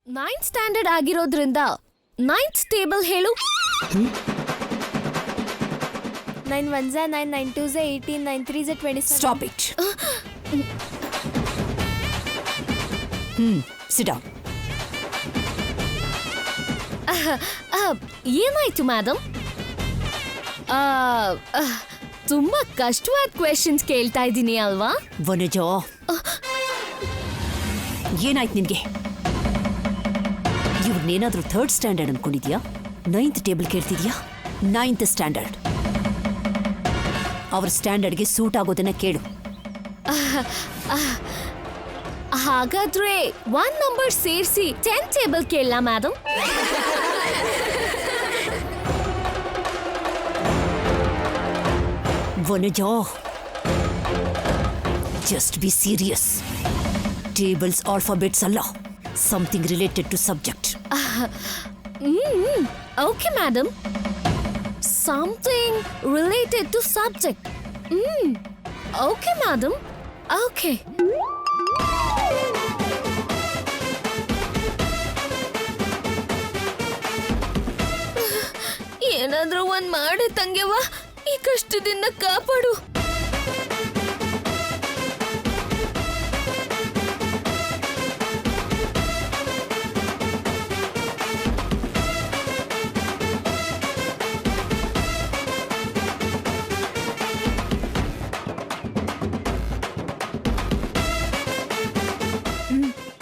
9th standard ಆಗಿರೋದ್ರಿಂದ 9th table ಹೇಳು. 9 1s are 9, 9 2s are 18, 9 3s are 27. Stop it. Sit down. ಏನಾಯ್ತು madam? ತುಂಬಾ ಕಷ್ಟವಾದ ಕ್ವೆಶನ್ಸ್ ಕೇಳ್ತಾ ಇದ್ದೀನಿ ಅಲ್ವಾ? ವನಜ, ಏನಾಯ್ತು ನಿನ್ಗೆ? ಇವ್ರನ್ನೇನಾದ್ರೂ 3rd ಸ್ಟ್ಯಾಂಡರ್ಡ್ ಅನ್ಕೊಂಡಿದ್ಯಾ? 9th ಟೇಬಲ್ ಕೇಳ್ತಿದ್ಯಾ? 9th standard. ಅವ್ರ ಸ್ಟ್ಯಾಂಡರ್ಡ್ಗೆ ಸೂಟ್ ಆಗೋದನ್ನ ಕೇಳು. ಹಾಗಾದ್ರೆ 1 ನಂಬರ್ ಸೇರಿಸಿ 10th ಟೇಬಲ್ ಕೇಳಲ್ಲ madam? Vanaja, just be serious. Tables alphabets ಅಲ್ಲ, something related to subject. Okay madam, something related to subject. Okay madam, okay. ಏನಾದ್ರೂ ಒಂದ್ ಮಾಡಿ ತಂಗೆವಾ, ಈ ಕಷ್ಟದಿಂದ ಕಾಪಾಡು.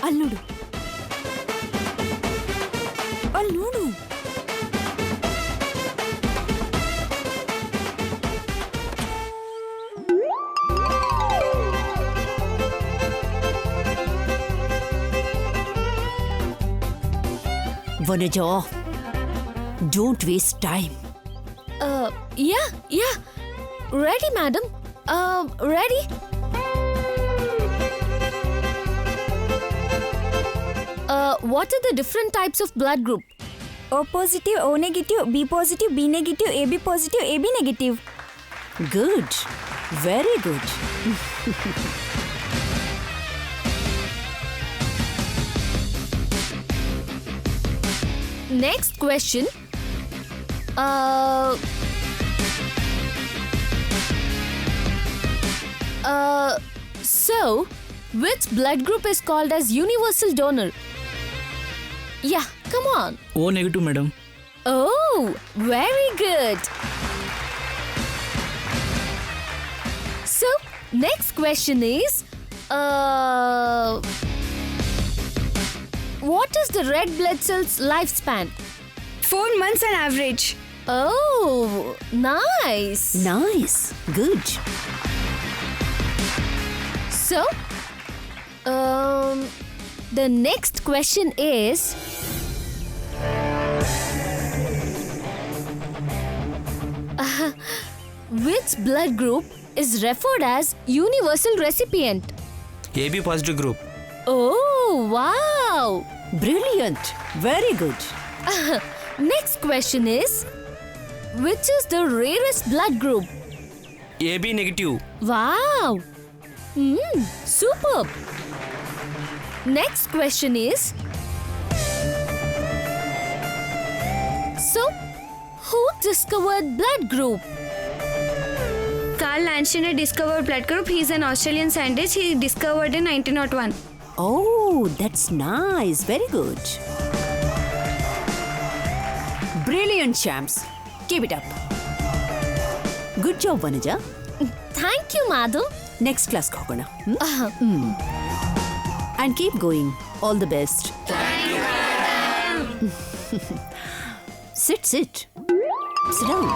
ಅಲ್ಲಿ ನೋಡು, ಅಲ್ಲಿ ನೋಡು. Vanaja, don't waste time. Yeah ready madam, ready. What are the different types of blood group? O positive, O negative, B positive, B negative, AB positive, AB negative. Good, very good. Next question. So, which blood group is called as universal donor? Yeah, come on. O negative, madam. Oh, very good. So, next question is, what is the red blood cell's lifespan? 4 months on average. Oh, nice. Nice, good. So, the next question is, which blood group is referred as universal recipient? AB positive group. Oh, wow. Brilliant, very good. Next question is, which is the rarest blood group? AB negative. Wow. Superb. Next question is, so who discovered blood group? Carl Landsteiner discovered blood group. He is an Australian scientist. He discovered in 1901. Oh, that's nice, very good. Brilliant, champs. Keep it up. Good job, Vanaja. Thank you, madam. Next class ಹೋಗೋಣ. And keep going. All the best. Thank you, madam. Sit. Sit down.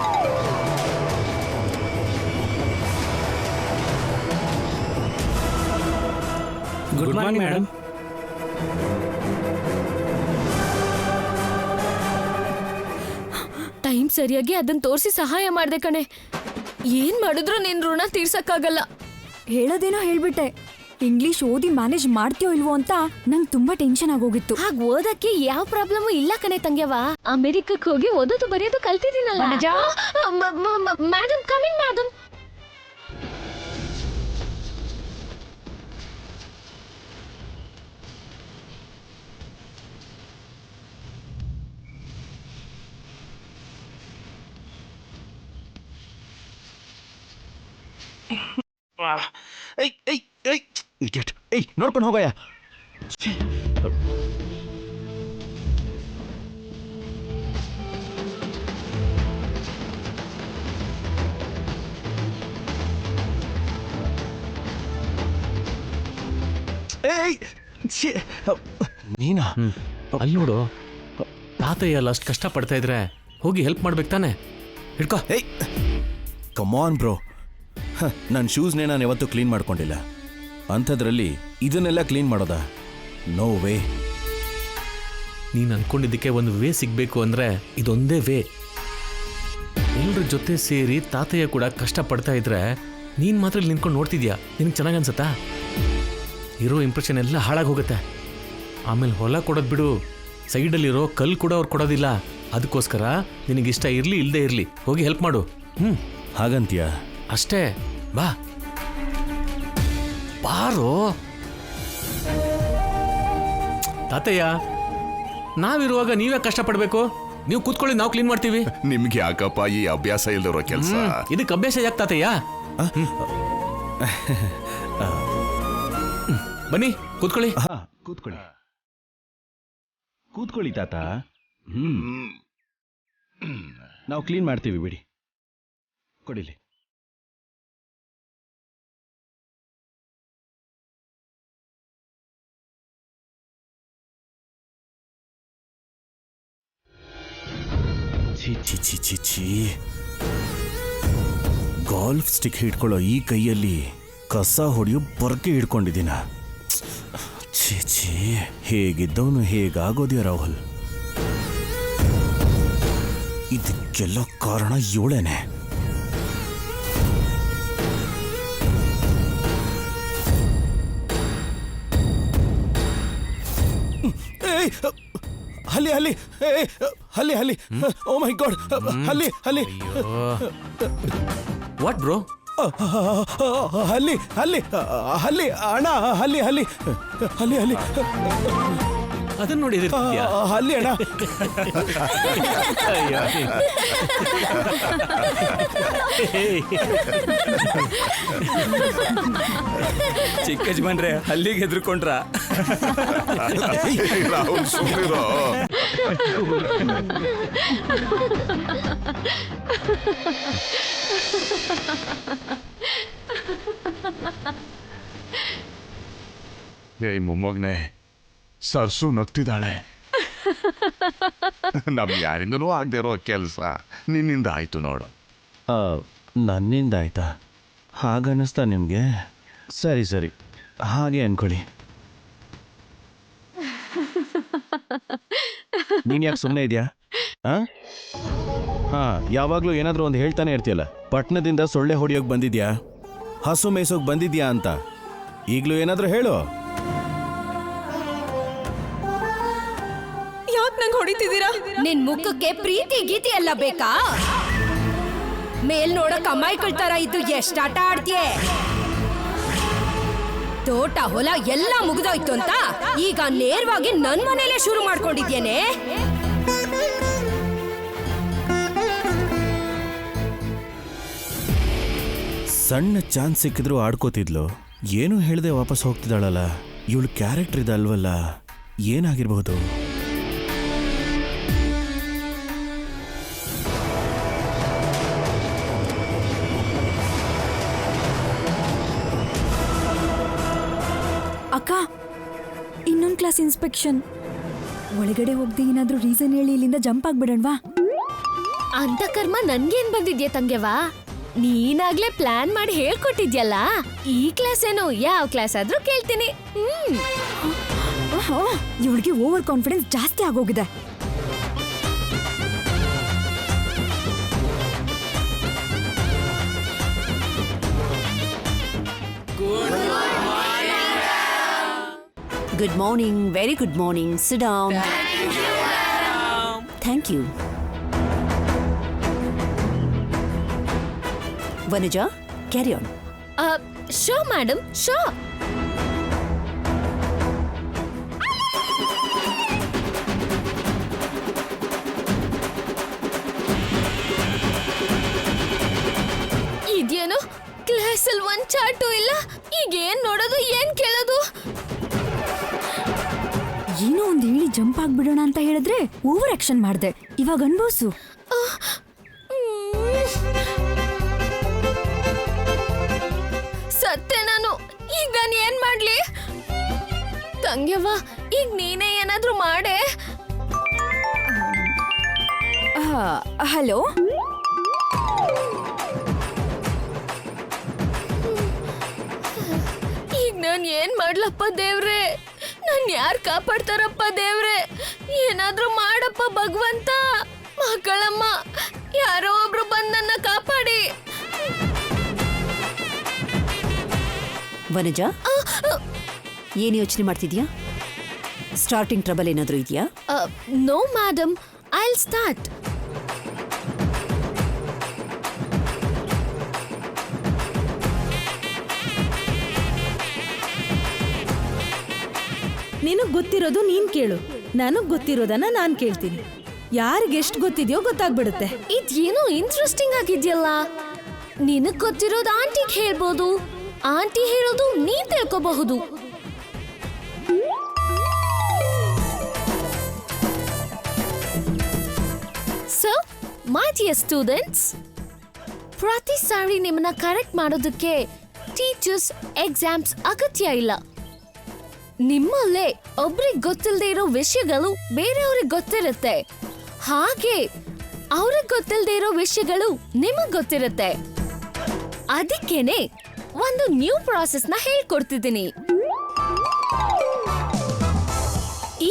Good morning, madam. Time ಸರಿಯಾಗಿ ಅದನ್ನ ತೋರಿಸಿ ಸಹಾಯ ಮಾಡ್ದೆ ಕಣೆ. ಏನ್ ಮಾಡಿದ್ರು ನಿನ್ ಋಣ ತೀರ್ಸಕ್ಕಾಗಲ್ಲ. ಹೇಳೋದೇನೋ ಹೇಳ್ಬಿಟ್ಟೆ. ಇಂಗ್ಲಿಷ್ ಓದಿ ಮ್ಯಾನೇಜ್ ಮಾಡ್ತೀಯೋ ಇಲ್ವೋ ಅಂತ ನಂಗೆ ತುಂಬಾ ಟೆನ್ಷನ್ ಆಗೋಗಿತ್ತು. ಹಾಗ ಓದಕ್ಕೆ ಯಾವ ಪ್ರಾಬ್ಲಮ್ ಇಲ್ಲ ಕಣೆ ತಂಗ್ಯವಾ. ಅಮೆರಿಕಕ್ಕೆ ಹೋಗಿ ಓದೋದು ಬರೆಯೋದು ಕಲ್ತಿದ್ದೀನಲ್ಲ. Madam, coming madam. ಇಡಿಯಟ್. ನೋಡ್ಕೊಂಡು ಹೋಗಯ್ಯ. ನೀನಾ? ಅಲ್ಲಿ ನೋಡು, ತಾತಯ್ಯ ಅಲ್ಲ ಅಷ್ಟು ಕಷ್ಟ ಪಡ್ತಾ ಇದ್ರೆ ಹೋಗಿ ಹೆಲ್ಪ್ ಮಾಡ್ಬೇಕು ತಾನೆ. ಹಿಡ್ಕೋ. ಕಮಾನ್ ಬ್ರೋ, ನನ್ನ ಶೂಸ್ನೇ ನಾನು ಯಾವತ್ತೂ ಕ್ಲೀನ್ ಮಾಡ್ಕೊಂಡಿಲ್ಲ. ಅಂಥದ್ರಲ್ಲಿ ಇದನ್ನೆಲ್ಲ ಕ್ಲೀನ್ ಮಾಡೋದಾ? No way. ನೀನು ಅನ್ಕೊಂಡಿದ್ದಕ್ಕೆ ಒಂದು ವೇ ಸಿಗಬೇಕು ಅಂದರೆ ಇದೊಂದೇ ವೇ. ಎಲ್ಲರ ಜೊತೆ ಸೇರಿ ತಾತಯ್ಯ ಕೂಡ ಕಷ್ಟ ಪಡ್ತಾ ಇದ್ರೆ ನೀನು ಮಾತ್ರ ಇಲ್ಲಿ ನಿಂತ್ಕೊಂಡು ನೋಡ್ತಿದ್ಯಾ. ನಿನಗೆ ಚೆನ್ನಾಗಿ ಅನ್ಸತ್ತಾ? ಇರೋ ಇಂಪ್ರೆಷನ್ ಎಲ್ಲ ಹಾಳಾಗಿ ಹೋಗುತ್ತೆ. ಆಮೇಲೆ ಹೊಲ ಕೊಡೋದು ಬಿಡು, ಸೈಡಲ್ಲಿರೋ ಕಲ್ಲು ಕೂಡ ಅವ್ರು ಕೊಡೋದಿಲ್ಲ. ಅದಕ್ಕೋಸ್ಕರ ನಿನಗಿಷ್ಟ ಇರಲಿ ಇಲ್ಲದೆ ಇರಲಿ, ಹೋಗಿ ಹೆಲ್ಪ್ ಮಾಡು. ಹಾಗಂತೀಯ? ಅಷ್ಟೇ, ಬಾ ಬಾರೋ. ತಾತಯ್ಯ, ನಾವಿರುವಾಗ ನೀವೇ ಕಷ್ಟಪಡ್ಬೇಕು? ನೀವು ಕೂತ್ಕೊಳ್ಳಿ, ನಾವು ಕ್ಲೀನ್ ಮಾಡ್ತೀವಿ. ನಿಮ್ಗೆ ಯಾಕಪ್ಪ ಈ ಅಭ್ಯಾಸ ಇಲ್ದಿರೋ ಕೆಲಸ? ಇದಕ್ಕೆ ಅಭ್ಯಾಸ ಯಾಕೆ ತಾತಯ್ಯ? ಬನ್ನಿ ಕೂತ್ಕೊಳ್ಳಿ. ಕೂತ್ಕೊಳ್ಳಿ ಕೂತ್ಕೊಳ್ಳಿ ತಾತ. ನಾವು ಕ್ಲೀನ್ ಮಾಡ್ತೀವಿ ಬಿಡಿ. ಕೊಡಿಲಿ. ಛೀ ಛೀ ಛೀ ಛೀ ಛೀ. ಗಾಲ್ಫ್ ಸ್ಟಿಕ್ ಹಿಡ್ಕೊಳ್ಳೋ ಈ ಕೈಯಲ್ಲಿ ಕಸ ಹೊಡೆಯೋ ಬೊರ್ಕೆ ಹಿಡ್ಕೊಂಡಿದ್ದೀನ. ಛೀ ಛೀ, ಹೇಗಿದ್ದವನು ಹೇಗಾಗೋದ್ಯ ರಾಹುಲ್. ಇದಕ್ಕೆಲ್ಲ ಕಾರಣ ಇವಳೇನೆ. ಹಲ್ಲಿ ಹಲ್ಲಿ ಹಲ್ಲಿ ಹಲ್ಲಿ. ಓ ಮೈ ಗಾಡ್, ಹಲ್ಲಿ ಹಲ್ಲಿ. What bro? ಹಲ್ಲಿ ಹಲ್ಲಿ ಹಲ್ಲಿ ಅಣ್ಣ, ಹಲ್ಲಿ ಹಲ್ಲಿ ಹಲ್ಲಿ ಹಲ್ಲಿ. ಅದನ್ನ ನೋಡಿ ಹಲ್ಲಿ ಅಣ್ಣ. ಚಿಕ್ಕ ಯಜಮಾನ್ರೆ, ಅಲ್ಲಿಗೆ ಹೆದರ್ಕೊಂಡ್ರ? ರಾಹುಲ್ ಸುಮ್ಮನಿರೋ. ಏಯ್ ಮೊಮ್ಮಗನೆ, ಸರ್ಸು ನಗ್ತಿದ್ದಾಳೆ. ನಮ್ ಯಾರಿಂದನೂ ಆಗದೆ ಇರೋ ಕೆಲಸ ನಿನ್ನಿಂದ ಆಯ್ತು ನೋಡು. ನನ್ನಿಂದ ಆಯ್ತಾ? ಹಾಗನ್ನಿಸ್ತಾ ನಿಮಗೆ? ಸರಿ ಸರಿ, ಹಾಗೆ ಅನ್ಕೊಳ್ಳಿ. ನೀನು ಯಾಕೆ ಸುಮ್ಮನೆ ಇದೆಯಾ? ಯಾವಾಗಲೂ ಏನಾದರೂ ಒಂದು ಹೇಳ್ತಾನೆ ಇರ್ತೀಯಲ್ಲ. ಪಟ್ಟಣದಿಂದ ಸೊಳ್ಳೆ ಹೊಡಿಯೋಕೆ ಬಂದಿದ್ಯಾ, ಹಸು ಮೇಯ್ಸೋಕೆ ಬಂದಿದ್ಯಾ ಅಂತ. ಈಗಲೂ ಏನಾದರೂ ಹೇಳು. ಯಾಕೆ ನಂಗೆ ಹೊಡಿತಿದ್ದೀರಾ? ನಿನ್ ಮುಖಕ್ಕೆ ಪ್ರೀತಿ ಗೀತಿ ಎಲ್ಲ ಬೇಕಾ? ಮೇಲ್ ನೋಡಕ್ ಅಮಾಯಕಳ ತರ ಇದ್ದು ಎಷ್ಟ್ ಆಟ ಆಡ್ತೀಯ? ತೋಟ ಹೊಲ ಎಲ್ಲ ಮುಗ್ದೋಯ್ತು ಅಂತ ಈಗ ನೇರವಾಗಿ ನನ್ ಮನೇಲೆ ಶುರು ಮಾಡ್ಕೊಂಡಿದ್ಯೇನೆ. ಸಣ್ಣ ಚಾನ್ಸ್ ಸಿಕ್ಕಿದ್ರು ಆಡ್ಕೋತಿದ್ಲು. ಏನೂ ಹೇಳ್ದೆ ವಾಪಸ್ ಹೋಗ್ತಿದ್ದಾಳಲ್ಲ. ಇವಳು ಕ್ಯಾರೆಕ್ಟರ್ ಇದೆ ಅಲ್ವಲ್ಲ, ಏನಾಗಿರ್ಬಹುದು? ಅಕ್ಕ, ಇನ್ನೊಂದು ಕ್ಲಾಸ್ ಇನ್ಸ್ಪೆಕ್ಷನ್. ಒಳಗಡೆ ಹೋಗ್ದೆ ಏನಾದ್ರೂ ರೀಸನ್ ಹೇಳಿ ಇಲ್ಲಿಂದ ಜಂಪ್ ಆಗ್ಬಿಡಣ್ವಾ? ಅಂತ ಕರ್ಮ ನನ್ಗೇನ್ ಬಂದಿದ್ಯಾ ತಂಗೆವಾ? ನೀನಾಗ್ಲೇ ಪ್ಲಾನ್ ಮಾಡಿ ಹೇಳ್ಕೊಟ್ಟಿದ್ಯಲ್ಲ. ಈ ಕ್ಲಾಸ್ ಏನು, ಯಾವ ಕ್ಲಾಸ್ ಆದ್ರೂ ಕೇಳ್ತೀನಿ. ಇವಳಿಗೆ ಓವರ್ ಕಾನ್ಫಿಡೆನ್ಸ್ ಜಾಸ್ತಿ ಆಗೋಗಿದೆ. Good morning, very good morning. Sit down. Thank you. Vanuja, carry on. Sure, madam, sure. ಇದೇನು ಕ್ಲಾಸಲ್ಲಿ ಈಗ ಏನ್ ನೋಡೋದು ಏನ್ ಕೇಳೋದು? ಏನೋ ಒಂದ್ ಹೇಳಿ ಜಂಪ್ ಆಗ್ಬಿಡೋಣ ಅಂತ ಹೇಳಿದ್ರೆ ಓವರ್ ಆಕ್ಷನ್ ಮಾಡ್ದೆ. ಇವಾಗ ಅನ್ಭವ್ಸು. ಸತ್ತೆ ನಾನು. ಈಗ ನಾನು ಏನ್ ಮಾಡ್ಲಿ? ತಂಗ್ಯವ್ವ, ಈಗ ನೀನೇ ಏನಾದ್ರೂ ಮಾಡೆ. ಹಲೋ, ಈಗ ನಾನ್ ಏನ್ ಮಾಡ್ಲಪ್ಪ ದೇವ್ರೆ? ನನ್ ಯಾರ್ ಕಾಪಾಡ್ತಾರಪ್ಪ ದೇವ್ರೆ? ಏನಾದ್ರೂ ಮಾಡಪ್ಪ ಭಗವಂತ. ಮಕ್ಕಳಮ್ಮ, ಯಾರೋ ಒಬ್ರು ಬಂದ್ ನನ್ನ ಕಾಪಾಡಿ. ವನಜ, ಏನ್ ಯೋಚನೆ ಮಾಡ್ತಿದ್ಯಾ? ಸ್ಟಾರ್ಟಿಂಗ್ ಟ್ರಬಲ್ ಏನಾದ್ರೂ ಇದೆಯಾ? No madam, I'll start. ನಿನಗ್ ಗೊತ್ತಿರೋದು ನೀನ್ ಕೇಳು, ನನಗ್ ಗೊತ್ತಿರೋದನ್ನ ನಾನ್ ಕೇಳ್ತೀನಿ. ಯಾರಿಗೆಷ್ಟು ಗೊತ್ತಿದ್ಯೋ ಗೊತ್ತಾಗ್ಬಿಡುತ್ತೆ. ಇದೇನೋ ಇಂಟ್ರೆಸ್ಟಿಂಗ್ ಆಗಿದ್ಯಲ್ಲ. ನಿನಗ್ ಗೊತ್ತಿರೋದು ಆಂಟಿಗ್ ಹೇಳ್ಬೋದು, ಆಂಟಿ ಹೇಳೋದು ನೀನ್ ತಿಳ್ಕೋಬಹುದು. ಸೊ ಮೈ ಡಿಯರ್ ಸ್ಟೂಡೆಂಟ್ಸ್, ಪ್ರತಿ ಸಾರಿ ನಿಮ್ಮನ್ನ ಕರೆಕ್ಟ್ ಮಾಡೋದಕ್ಕೆ ಟೀಚರ್ಸ್ ಎಕ್ಸಾಮ್ಸ್ ಅಗತ್ಯ ಇಲ್ಲ. ನಿಮ್ಮಲ್ಲೇ ಒಬ್ರಿಗೆ ಗೊತ್ತಿಲ್ಲದೆ ಇರೋ ವಿಷಯಗಳು ಬೇರೆಯವ್ರಿಗೆ ಗೊತ್ತಿರುತ್ತೆ. ಹಾಗೆ ಅವ್ರಿಗೆ ಗೊತ್ತಿಲ್ಲದೆ ಇರೋ ವಿಷಯಗಳು ನಿಮಗ್ ಗೊತ್ತಿರುತ್ತೆ. ಅದಕ್ಕೇನೆ ಒಂದು ನ್ಯೂ ಪ್ರಾಸೆಸ್ ನ ಹೇಳ್ಕೊಡ್ತಿದ್ದೀನಿ.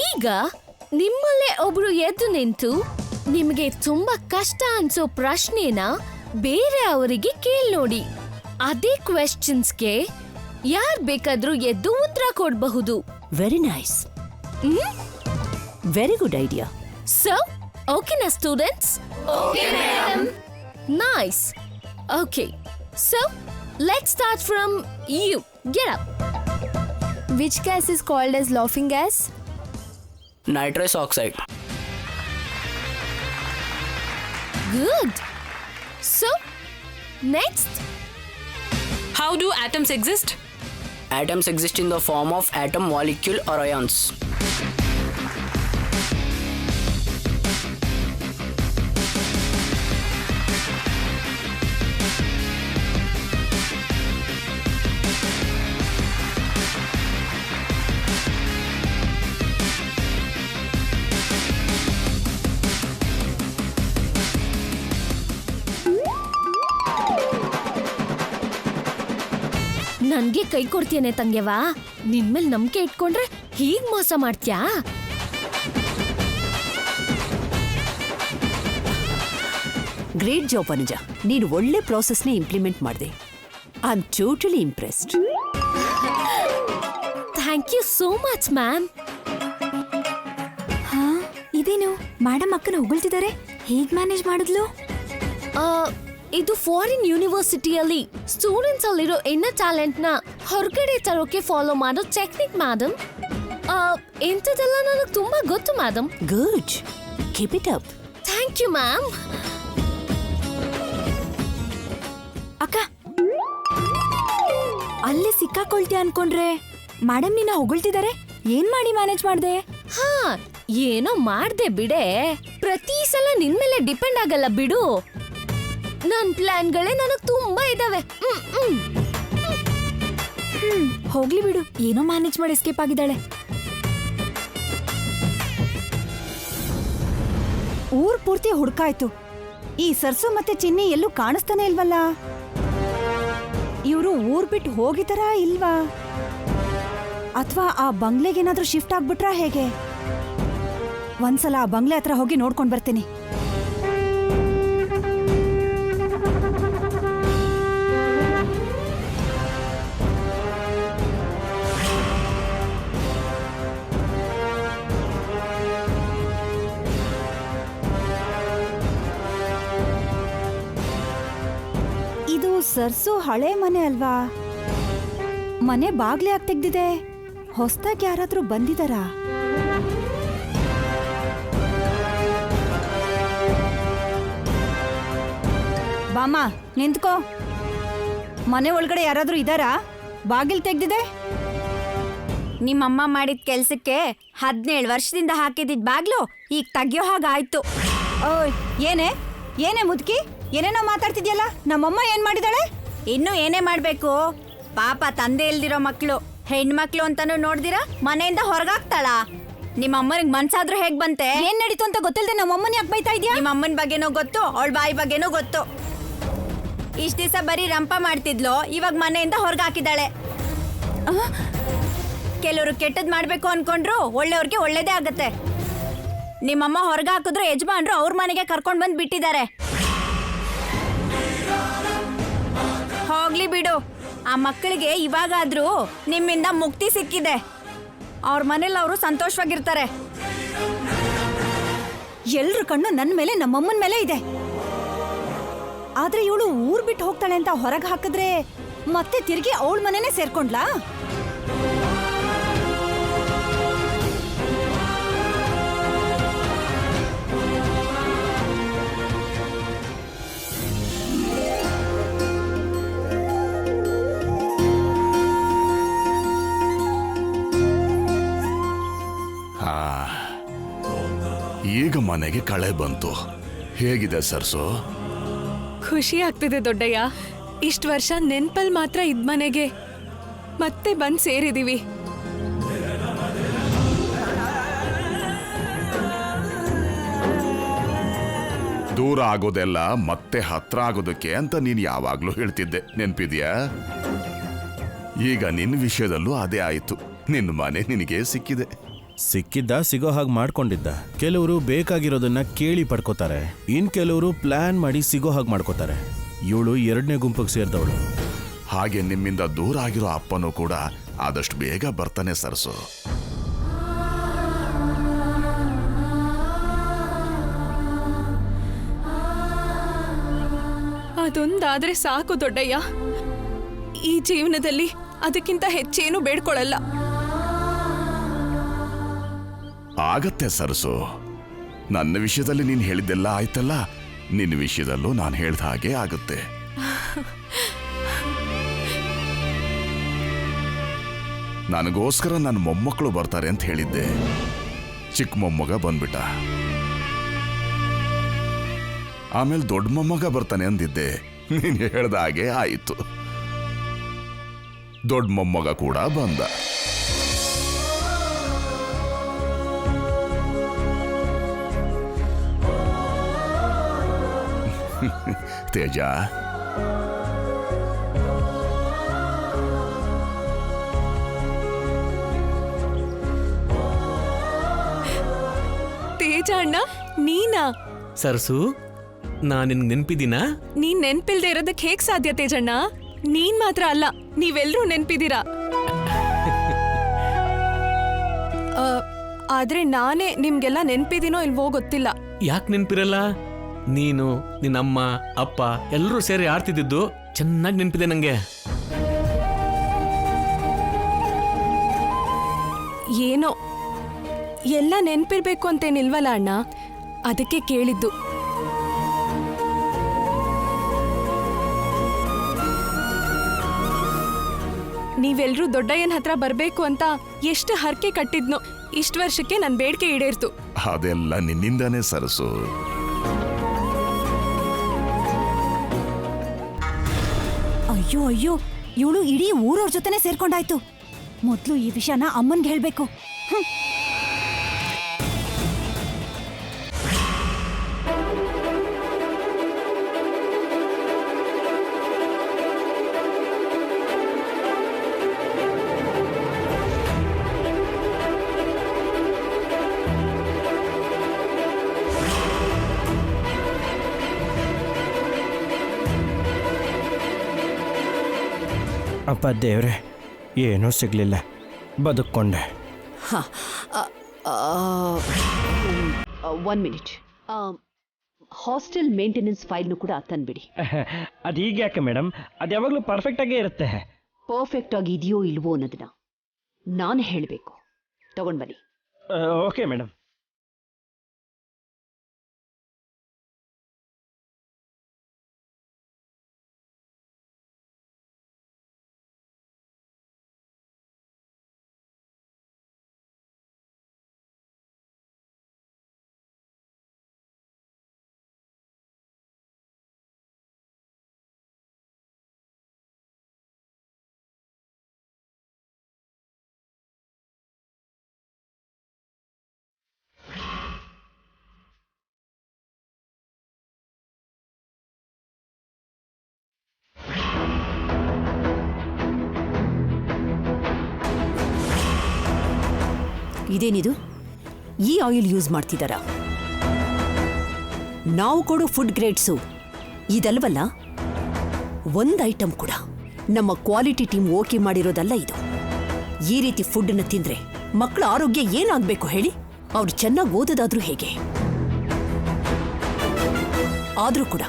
ಈಗ ನಿಮ್ಮಲ್ಲೇ ಒಬ್ರು ಎದ್ದು ನಿಂತು ನಿಮಗೆ ತುಂಬಾ ಕಷ್ಟ ಅನ್ಸೋ ಪ್ರಶ್ನೆನ ಬೇರೆ ಅವರಿಗೆ ಕೇಳಿ ನೋಡಿ. ಅದೇ ಕ್ವೆಶ್ಚನ್ಸ್ಗೆ ಯಾರ್ ಬೇಕಾದ್ರೂ ಎದ್ದು ಉತ್ತರ ಕೊಡಬಹುದು. Very nice, very good idea. So ಓಕೆನಾ students? Okay madam. Nice. Okay, so let's start from you. Get up. Which gas is called as laughing gas? nitrous oxide. Good. So next, how do atoms exist? Atoms exist in the form of atom, molecule or ions. ನನ್ಗೆ ಕೈ ಕೊಡ್ತೀಯನೆ ತಂಗ್ಯವಾ? ನಿನ್ಮೇಲ್ ನಂಬಿಕೆ ಇಟ್ಕೊಂಡ್ರೆ ಹೀಗ್ ಮೋಸ ಮಾಡ್ತ್ಯಾ? Great job Vanaja, ನೀನು ಒಳ್ಳೆ ಪ್ರಾಸೆಸ್ನೇ implement ಮಾಡಿದೆ. I am totally impressed. Thank you so much ma'am. ಹಾ, ಇದೇನು ಮೇಡಮ್ ಅಕ್ಕನ ಹೊಗಳ್ತಿದ್ದಾರೆ. ಹೇಗ್ ಮ್ಯಾನೇಜ್ ಮಾಡಿದ್ಲು? ಇದು ಫಾರಿನ್ ಯೂನಿವರ್ಸಿಟಿಯಲ್ಲಿ ಸ್ಟೂಡೆಂಟ್ಸ್ ಅಲ್ಲಿರೋ ಇನ್ನರ್ ಟ್ಯಾಲೆಂಟ್ ನ ಹೊರಗಡೆ ತರೋಕೆ ಫಾಲೋ ಮಾಡೋ ಟೆಕ್ನಿಕ್ ಮೇಡಮ್. ಇಂಥದ್ದೆಲ್ಲ ನನಗೆ ತುಂಬಾ ಗೊತ್ತು madam. Good, keep it up. Thank you ma'am. ಅಕ್ಕ, ಅಲ್ಲೇ ಸಿಕ್ಕಾಕೊಳ್ತೀಯ ಅನ್ಕೊಂಡ್ರೆ ಮೇಡಮ್ ನಿನ್ನ ಹೊಗಳ್ತಿದ್ದಾರೆ. ಏನ್ ಮಾಡಿ ಮ್ಯಾನೇಜ್ ಮಾಡ್ದೆ? ಹಾ, ಏನೋ ಮಾಡ್ದೆ ಬಿಡೆ. ಪ್ರತಿ ಸಲ ನಿನ್ ಮೇಲೆ ಡಿಪೆಂಡ್ ಆಗಲ್ಲ ಬಿಡು. ನನ್ ಪ್ಲಾನ್ಗಳೇ ನನಗ್ ತುಂಬಾ ಇದಾವೆ. ಹೋಗ್ಲಿ ಬಿಡು, ಏನೋ ಮ್ಯಾನೇಜ್ ಮಾಡಿ ಎಸ್ಕೇಪ್ ಆಗಿದ್ದಾಳೆ. ಊರ್ ಪೂರ್ತಿ ಹುಡ್ಕಾಯ್ತು. ಈ ಸರ್ಸು ಮತ್ತೆ ಚಿನ್ನಿ ಎಲ್ಲೂ ಕಾಣಿಸ್ತಾನೆ ಇಲ್ವಲ್ಲ. ಇವರು ಊರ್ ಬಿಟ್ಟು ಹೋಗಿದಾರಾ ಇಲ್ವಾ? ಅಥವಾ ಆ ಬಂಗ್ಲೆಗೇನಾದ್ರೂ ಶಿಫ್ಟ್ ಆಗ್ಬಿಟ್ರಾ ಹೇಗೆ? ಒಂದ್ಸಲ ಆ ಬಂಗ್ಲೆ ಹತ್ರ ಹೋಗಿ ನೋಡ್ಕೊಂಡ್ ಬರ್ತೀನಿ. ಇದು ಸರ್ಸು ಹಳೆ ಮನೆ ಅಲ್ವಾ? ಮನೆ ಬಾಗ್ಲೆ ಯಾಕೆ ತೆಗ್ದಿದೆ? ಹೊಸ್ದಾಗಿ ಯಾರಾದ್ರೂ ಬಂದಿದಾರಾ? ಬಾಮ, ನಿಂತ್ಕೋ. ಮನೆ ಒಳಗಡೆ ಯಾರಾದ್ರೂ ಇದ್ದಾರಾ? ಬಾಗಿಲ್ ತೆಗ್ದಿದೆ. ನಿಮ್ಮಮ್ಮ ಮಾಡಿದ ಕೆಲ್ಸಕ್ಕೆ 17 ವರ್ಷದಿಂದ ಹಾಕಿದಿದ್ ಬಾಗ್ಲು ಈಗ ತೆಗಿಯೋ ಹಾಗಾಯ್ತು. ಓಯ್ ಏನೇ ಮುದುಕಿ, ಏನೇನೋ ಮಾತಾಡ್ತಿದ್ಯಲ್ಲ. ನಮ್ಮಮ್ಮ ಏನ್ ಮಾಡಿದಾಳೆ? ಇನ್ನು ಏನೇ ಮಾಡ್ಬೇಕು? ಪಾಪ ತಂದೆ ಇಲ್ದಿರೋ ಮಕ್ಳು, ಹೆಣ್ಮಕ್ಳು ಅಂತಾನು ನೋಡ್ದಿರಾ ಮನೆಯಿಂದ ಹೊರಗಾಕ್ತಾಳ. ನಿಮ್ಮಮ್ಮನಿಗೆ ಮನ್ಸಾದ್ರೂ ಹೇಗ್ ಬಂತೆ? ಏನ್ ನಡೀತು ಅಂತ ಗೊತ್ತಿಲ್ದೆ ನಮ್ಮಮ್ಮನ ಯಾಕೆ ಬೈತಾ ಇದ್ಯಾ? ನಿಮ್ಮಮ್ಮನ ಬಗ್ಗೆನೂ ಗೊತ್ತು, ಅವಳ ಬಾಯಿ ಬಗ್ಗೆನೂ ಗೊತ್ತು. ಇಷ್ಟ ದಿವಸ ಬರೀ ರಂಪ ಮಾಡ್ತಿದ್ಲು, ಇವಾಗ ಮನೆಯಿಂದ ಹೊರಗಾಕಿದ್ದಾಳೆ. ಕೆಲವರು ಕೆಟ್ಟದ್ ಮಾಡ್ಬೇಕು ಅನ್ಕೊಂಡ್ರು ಒಳ್ಳೆಯವ್ರಿಗೆ ಒಳ್ಳೇದೇ ಆಗತ್ತೆ. ನಿಮ್ಮಮ್ಮ ಹೊರಗೆ ಹಾಕಿದ್ರು ಯಜಮಾನ್ರು ಅವ್ರ ಮನೆಗೆ ಕರ್ಕೊಂಡ್ ಬಂದ್ ಬಿಟ್ಟಿದ್ದಾರೆ. ಹೋಗ್ಲಿ ಬಿಡು, ಆ ಮಕ್ಕಳಿಗೆ ಇವಾಗಾದ್ರೂ ನಿಮ್ಮಿಂದ ಮುಕ್ತಿ ಸಿಕ್ಕಿದೆ. ಅವ್ರ ಮನೇಲಿ ಅವರು ಸಂತೋಷವಾಗಿರ್ತಾರೆ. ಎಲ್ರ ಕಣ್ಣು ನನ್ನ ಮೇಲೆ, ನಮ್ಮಮ್ಮನ ಮೇಲೆ ಇದೆ. ಆದ್ರೆ ಇವಳು ಊರ್ ಬಿಟ್ಟು ಹೋಗ್ತಾಳೆ ಅಂತ ಹೊರಗೆ ಹಾಕಿದ್ರೆ ಮತ್ತೆ ತಿರುಗಿ ಅವಳ ಮನೆನೇ ಸೇರ್ಕೊಂಡ್ಲಾ? ಈಗ ಮನೆಗೆ ಕಳೆ ಬಂತು. ಹೇಗಿದೆ ಸರ್ಸು? ಖುಷಿ ಆಗ್ತಿದೆ ದೊಡ್ಡಯ್ಯ. ಇಷ್ಟು ವರ್ಷ ನೆನ್ಪಲ್ ಮಾತ್ರ ಇದ್ ಮನೆಗೆ ಮತ್ತೆ ಬಂದ್ ಸೇರಿದೀವಿ. ದೂರ ಆಗೋದೆಲ್ಲ ಮತ್ತೆ ಹತ್ರ ಆಗೋದಕ್ಕೆ ಅಂತ ನೀನ್ ಯಾವಾಗ್ಲೂ ಹೇಳ್ತಿದ್ದೆ, ನೆನ್ಪಿದ್ಯಾ? ಈಗ ನಿನ್ನ ವಿಷಯದಲ್ಲೂ ಅದೇ ಆಯ್ತು. ನಿನ್ನ ಮನೆ ನಿನಗೆ ಸಿಕ್ಕಿದೆ. ಸಿಕ್ಕಿದ್ದ ಸಿಗೋ ಹಾಗೆ ಮಾಡ್ಕೊಂಡಿದ್ದ. ಕೆಲವರು ಬೇಕಾಗಿರೋದನ್ನ ಕೇಳಿ ಪಡ್ಕೋತಾರೆ, ಇನ್ ಕೆಲವರು ಪ್ಲಾನ್ ಮಾಡಿ ಸಿಗೋ ಹಾಗೆ ಮಾಡ್ಕೋತಾರೆ. ಇವಳು 2ನೇ ಗುಂಪಿಗೆ ಸೇರಿದವಳು. ಹಾಗೆ ನಿಮ್ಮಿಂದ ದೂರ ಆಗಿರೋ ಅಪ್ಪನೂ ಕೂಡ ಆದಷ್ಟು ಬೇಗ ಬರ್ತಾನೆ ಸರ್ಸು. ಅದೊಂದಾದ್ರೆ ಸಾಕು ದೊಡ್ಡಯ್ಯ. ಈ ಜೀವನದಲ್ಲಿ ಅದಕ್ಕಿಂತ ಹೆಚ್ಚೇನು ಬೇಡ್ಕೊಳ್ಳಲ್ಲ. ಆಗತ್ತೆ ಸರ್ಸು. ನನ್ನ ವಿಷಯದಲ್ಲಿ ನೀನ್ ಹೇಳಿದ್ದೆಲ್ಲ ಆಯ್ತಲ್ಲ, ನಿನ್ನ ವಿಷಯದಲ್ಲೂ ನಾನು ಹೇಳ್ದ ಹಾಗೆ ಆಗುತ್ತೆ. ನನಗೋಸ್ಕರ ನನ್ನ ಮೊಮ್ಮಕ್ಕಳು ಬರ್ತಾರೆ ಅಂತ ಹೇಳಿದ್ದೆ. ಚಿಕ್ಕ ಮೊಮ್ಮಗ ಬಂದ್ಬಿಟ್ಟ. ಆಮೇಲೆ ದೊಡ್ಡ ಮೊಮ್ಮಗ ಬರ್ತಾನೆ ಅಂದಿದ್ದೆ. ನೀನ್ ಹೇಳ್ದ ಹಾಗೆ ಆಯಿತು. ದೊಡ್ಡ ಮೊಮ್ಮಗ ಕೂಡ ಬಂದ. ತೇಜ, ತೇಜ ಅಣ್ಣ, ನೀನಾ? ಸರ್ಸು, ನಾನ್ ನಿನ್ಗೆ ನೆನ್ಪಿದ್ದೀನಾ? ನೀನ್ ನೆನ್ಪಿಲ್ದೆ ಇರೋದಕ್ಕೆ ಹೇಗ್ ಸಾಧ್ಯ ತೇಜಣ್ಣ? ನೀನ್ ಮಾತ್ರ ಅಲ್ಲ, ನೀವೆಲ್ರೂ ನೆನ್ಪಿದ್ದೀರಾ. ಆದ್ರೆ ನಾನೇ ನಿಮ್ಗೆಲ್ಲ ನೆನ್ಪಿದ್ದೀನೋ ಇಲ್ವೋ ಗೊತ್ತಿಲ್ಲ. ಯಾಕೆ ನೆನ್ಪಿರಲ್ಲ? ನೀನು, ನಿನ್ನಮ್ಮ, ಅಪ್ಪ ಎಲ್ಲರೂ ಸೇರಿ ಆಡ್ತಿದ್ದು ಚೆನ್ನಾಗಿ ನೆನ್ಪಿದೆ ನಂಗೆ. ಏನೋ ಎಲ್ಲ ನೆನ್ಪಿರ್ಬೇಕು ಅಂತೇನಿಲ್ವಲ್ಲ ಅಣ್ಣ, ಅದಕ್ಕೆ ಕೇಳಿದ್ದು. ನೀವೆಲ್ರೂ ದೊಡ್ಡಯ್ಯನ ಹತ್ರ ಬರ್ಬೇಕು ಅಂತ ಎಷ್ಟು ಹರಕೆ ಕಟ್ಟಿದ್ನೋ, ಇಷ್ಟು ವರ್ಷಕ್ಕೆ ನನ್ನ ಬೇಡಿಕೆ ಈಡೇರ್ತು. ಅದೆಲ್ಲ ನಿನ್ನಿಂದಾನೇ ಸರಸು. ಅಯ್ಯೋ ಅಯ್ಯೋ, ಇವಳು ಇಡೀ ಊರವ್ರ ಜೊತೆನೆ ಸೇರ್ಕೊಂಡಾಯ್ತು. ಮೊದ್ಲು ಈ ವಿಷಯನ ಅಮ್ಮನ್ಗೆ ಹೇಳ್ಬೇಕು. ಅಪ್ಪ ದೇವ್ರೆ, ಏನೂ ಸಿಗಲಿಲ್ಲ, ಬದುಕೊಂಡೆ. 1 ಮಿನಿಟ್. ಹಾಸ್ಟೆಲ್ ಮೇಂಟೆನೆನ್ಸ್ ಫೈಲ್ನು ಕೂಡ ತಂದ್ಬಿಡಿ. ಅದು ಈಗ ಯಾಕೆ ಮೇಡಮ್? ಅದು ಯಾವಾಗಲೂ ಪರ್ಫೆಕ್ಟಾಗೇ ಇರುತ್ತೆ. ಪರ್ಫೆಕ್ಟ್ ಆಗಿ ಇದೆಯೋ ಇಲ್ವೋ ಅನ್ನೋದನ್ನ ನಾನು ಹೇಳಬೇಕು. ತಗೊಂಡು ಬನ್ನಿ. Okay madam. ಇದೇನಿದು ಈ ಆಯಿಲ್ ಯೂಸ್ ಮಾಡ್ತಿದ್ದಾರಾ? ನಾವು ಕೊಡೋ ಫುಡ್ ಗ್ರೇಡ್ಸು ಇದಲ್ವಲ್ಲ. ಒಂದು ಐಟಮ್ ಕೂಡ ನಮ್ಮ ಕ್ವಾಲಿಟಿ ಟೀಮ್ ಓಕೆ ಮಾಡಿರೋದಲ್ಲ ಇದು. ಈ ರೀತಿ ಫುಡ್ನ ತಿಂದ್ರೆ ಮಕ್ಕಳ ಆರೋಗ್ಯ ಏನಾಗಬೇಕು ಹೇಳಿ? ಅವ್ರು ಚೆನ್ನಾಗಿ ಓದೋದಾದ್ರೂ ಹೇಗೆ? ಆದ್ರೂ ಕೂಡ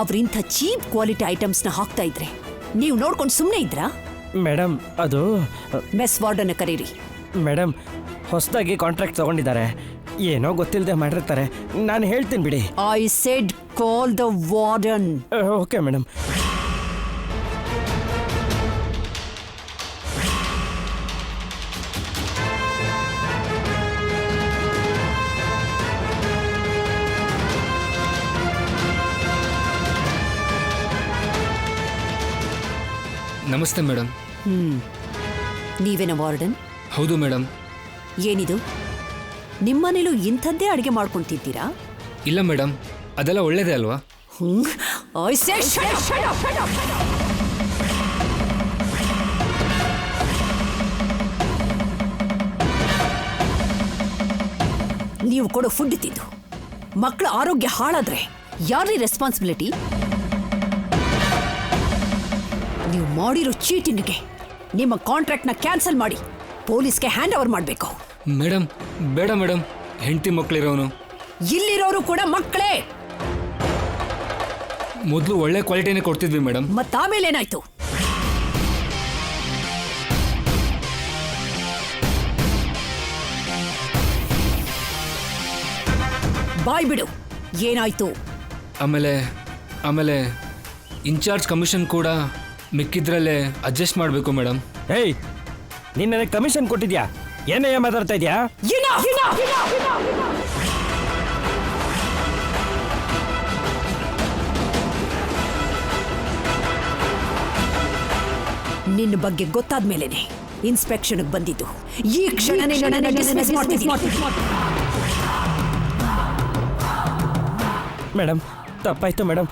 ಅವ್ರಿಂಥ ಚೀಪ್ ಕ್ವಾಲಿಟಿ ಐಟಮ್ಸ್ನ ಹಾಕ್ತಾ ಇದ್ರೆ ನೀವು ನೋಡ್ಕೊಂಡು ಸುಮ್ಮನೆ ಇದ್ರಾ? ಮೇಡಮ್ ಅದು ಮೆಸ್ ವಾರ್ಡನ್ನ ಕರೀರಿ. ಮೇಡಮ್ ಹೊಸದಾಗಿ ಕಾಂಟ್ರಾಕ್ಟ್ ತಗೊಂಡಿದ್ದಾರೆ, ಏನೋ ಗೊತ್ತಿಲ್ಲದೆ ಮಾಡಿರ್ತಾರೆ. ನಾನು ಹೇಳ್ತೀನಿ ಬಿಡಿ. I said call the warden. Okay madam. ನಮಸ್ತೆ ಮೇಡಮ್. ನೀವೇನ ವಾರ್ಡನ್? ಹೌದು ಮೇಡಮ್. ಏನಿದು, ನಿಮ್ಮನೇಲೂ ಇಂಥದ್ದೇ ಅಡುಗೆ ಮಾಡ್ಕೊಂಡು ತಿಂತೀರಾ? ಇಲ್ಲ ಮೇಡಮ್, ಅದೆಲ್ಲ ಒಳ್ಳೇದೇ ಅಲ್ವಾ? ನೀವು ಕೊಡೋ ಫುಡ್ ತಿಂದು ಮಕ್ಕಳ ಆರೋಗ್ಯ ಹಾಳಾದ್ರೆ ಯಾರೀ ರೆಸ್ಪಾನ್ಸಿಬಿಲಿಟಿ? ನೀವು ಮಾಡಿರೋ ಚೀಟಿಂಗ್ಗೆ ನಿಮ್ಮ ಕಾಂಟ್ರಾಕ್ಟ್ನ ಕ್ಯಾನ್ಸಲ್ ಮಾಡಿ ಪೊಲೀಸ್ಗೆ ಹ್ಯಾಂಡ್ ಓವರ್ ಮಾಡಬೇಕು. ಮೇಡಮ್ ಬೇಡ ಮೇಡಮ್, ಹೆಂಡತಿ ಮಕ್ಕಳಿರೋನು. ಇಲ್ಲಿರೋರು ಕೂಡ ಮಕ್ಕಳೇ. ಮೊದಲು ಒಳ್ಳೆ ಕ್ವಾಲಿಟಿನೇ ಕೊಡ್ತಿದ್ವಿ ಮೇಡಮ್. ಮತ್ತಾಮೇಲೆ ಏನಾಯ್ತು? ಬಾಯ್ ಬಿಡು, ಏನಾಯ್ತು? ಆಮೇಲೆ ಇನ್ಚಾರ್ಜ್ ಕಮಿಷನ್ ಕೂಡ ಮಿಕ್ಕಿದ್ರಲ್ಲೇ ಅಡ್ಜಸ್ಟ್ ಮಾಡಬೇಕು ಮೇಡಮ್. ಏಯ್, ನೀನು ನನಗೆ ಕಮಿಷನ್ ಕೊಟ್ಟಿದ್ಯಾ? ಏನಯ್ಯ ಮಾತಾಡ್ತಾ ಇದೆಯಾ? ನಿನ್ನ ಬಗ್ಗೆ ಗೊತ್ತಾದ ಮೇಲೇನೆ ಇನ್ಸ್ಪೆಕ್ಷನ್ಗೆ ಬಂದಿದ್ದು. ಈ ಕ್ಷಣನೇ ನನ್ನನ್ನು ಡಿಸ್ಮಿಸ್ ಮಾಡ್ತಿದ್ದೀನಿ. ಮೇಡಮ್ ತಪ್ಪಾಯ್ತು ಮೇಡಮ್,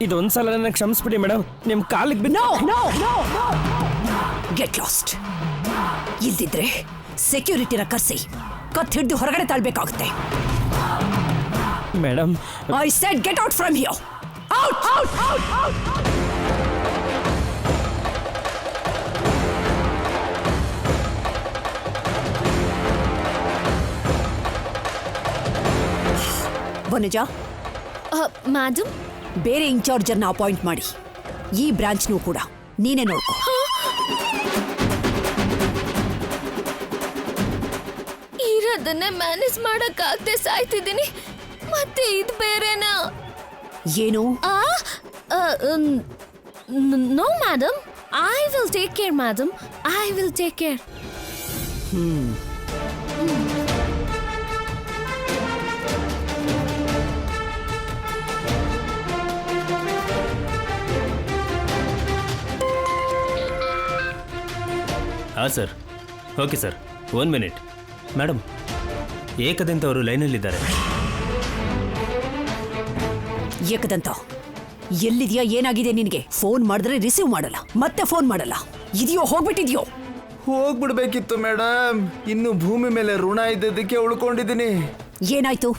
ಇದೊಂದ್ಸಲ ನನ್ನ ಕ್ಷಮಿಸ್ಬಿಡಿ ಮೇಡಮ್. ನಿಮ್ಮ ಕಾಲಿಗೆ ಬಿದ್ದು. Get lost. ಇಲ್ದಿದ್ರೆ ಸೆಕ್ಯೂರಿಟಿನ ಕರ್ಸಿ ಕತ್ ಹಿಡಿದು ಹೊರಗಡೆ ತಾಳ್ಬೇಕಾಗುತ್ತೆ. Madam I said get out from here. Out out out out. Vanaja, madam, ಬೇರೆ ಇನ್ಚಾರ್ಜರ್ನ ಅಪಾಯಿಂಟ್ ಮಾಡಿ ಈ ಬ್ರಾಂಚ್ನೂ ಕೂಡ ನೀನೇ ನೋಡ್ಕೋ. ಇರೋದನ್ನೇ ಮ್ಯಾನೇಜ್ ಮಾಡಕ್ಕಾಗದೆ ಸಾಯ್ತಿದ್ದೀನಿ, ಮತ್ತೆ ಇದು ಬೇರೆನಾ? ಏನು? No madam, I will take care madam, I will take care. ಹಾಂ sir. Okay sir, 1 minute. Madam, Ekadanta ಅವರು ಲೈನಲ್ಲಿದ್ದಾರೆ. ಏಕದಂತ ಎಲ್ಲಿದೆಯಾ? ಏನಾಗಿದೆ ನಿನಗೆ? ಫೋನ್ ಮಾಡಿದ್ರೆ ರಿಸೀವ್ ಮಾಡಲ್ಲ, ಮತ್ತೆ ಫೋನ್ ಮಾಡಲ್ಲ. ಇದೆಯೋ ಹೋಗ್ಬಿಟ್ಟಿದ್ಯೋ? ಹೋಗ್ಬಿಡ್ಬೇಕಿತ್ತು ಮೇಡಮ್, ಇನ್ನು ಭೂಮಿ ಮೇಲೆ ಋಣ ಇದ್ದದಕ್ಕೆ ಉಳ್ಕೊಂಡಿದ್ದೀನಿ. ಏನಾಯ್ತು?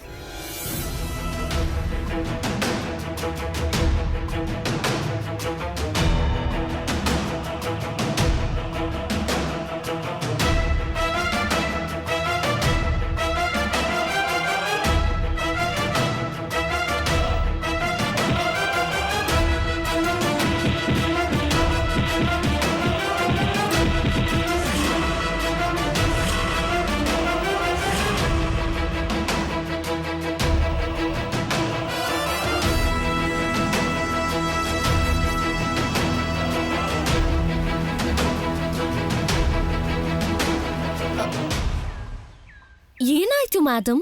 ಏನಾಯ್ತು ಮೇಡಮ್?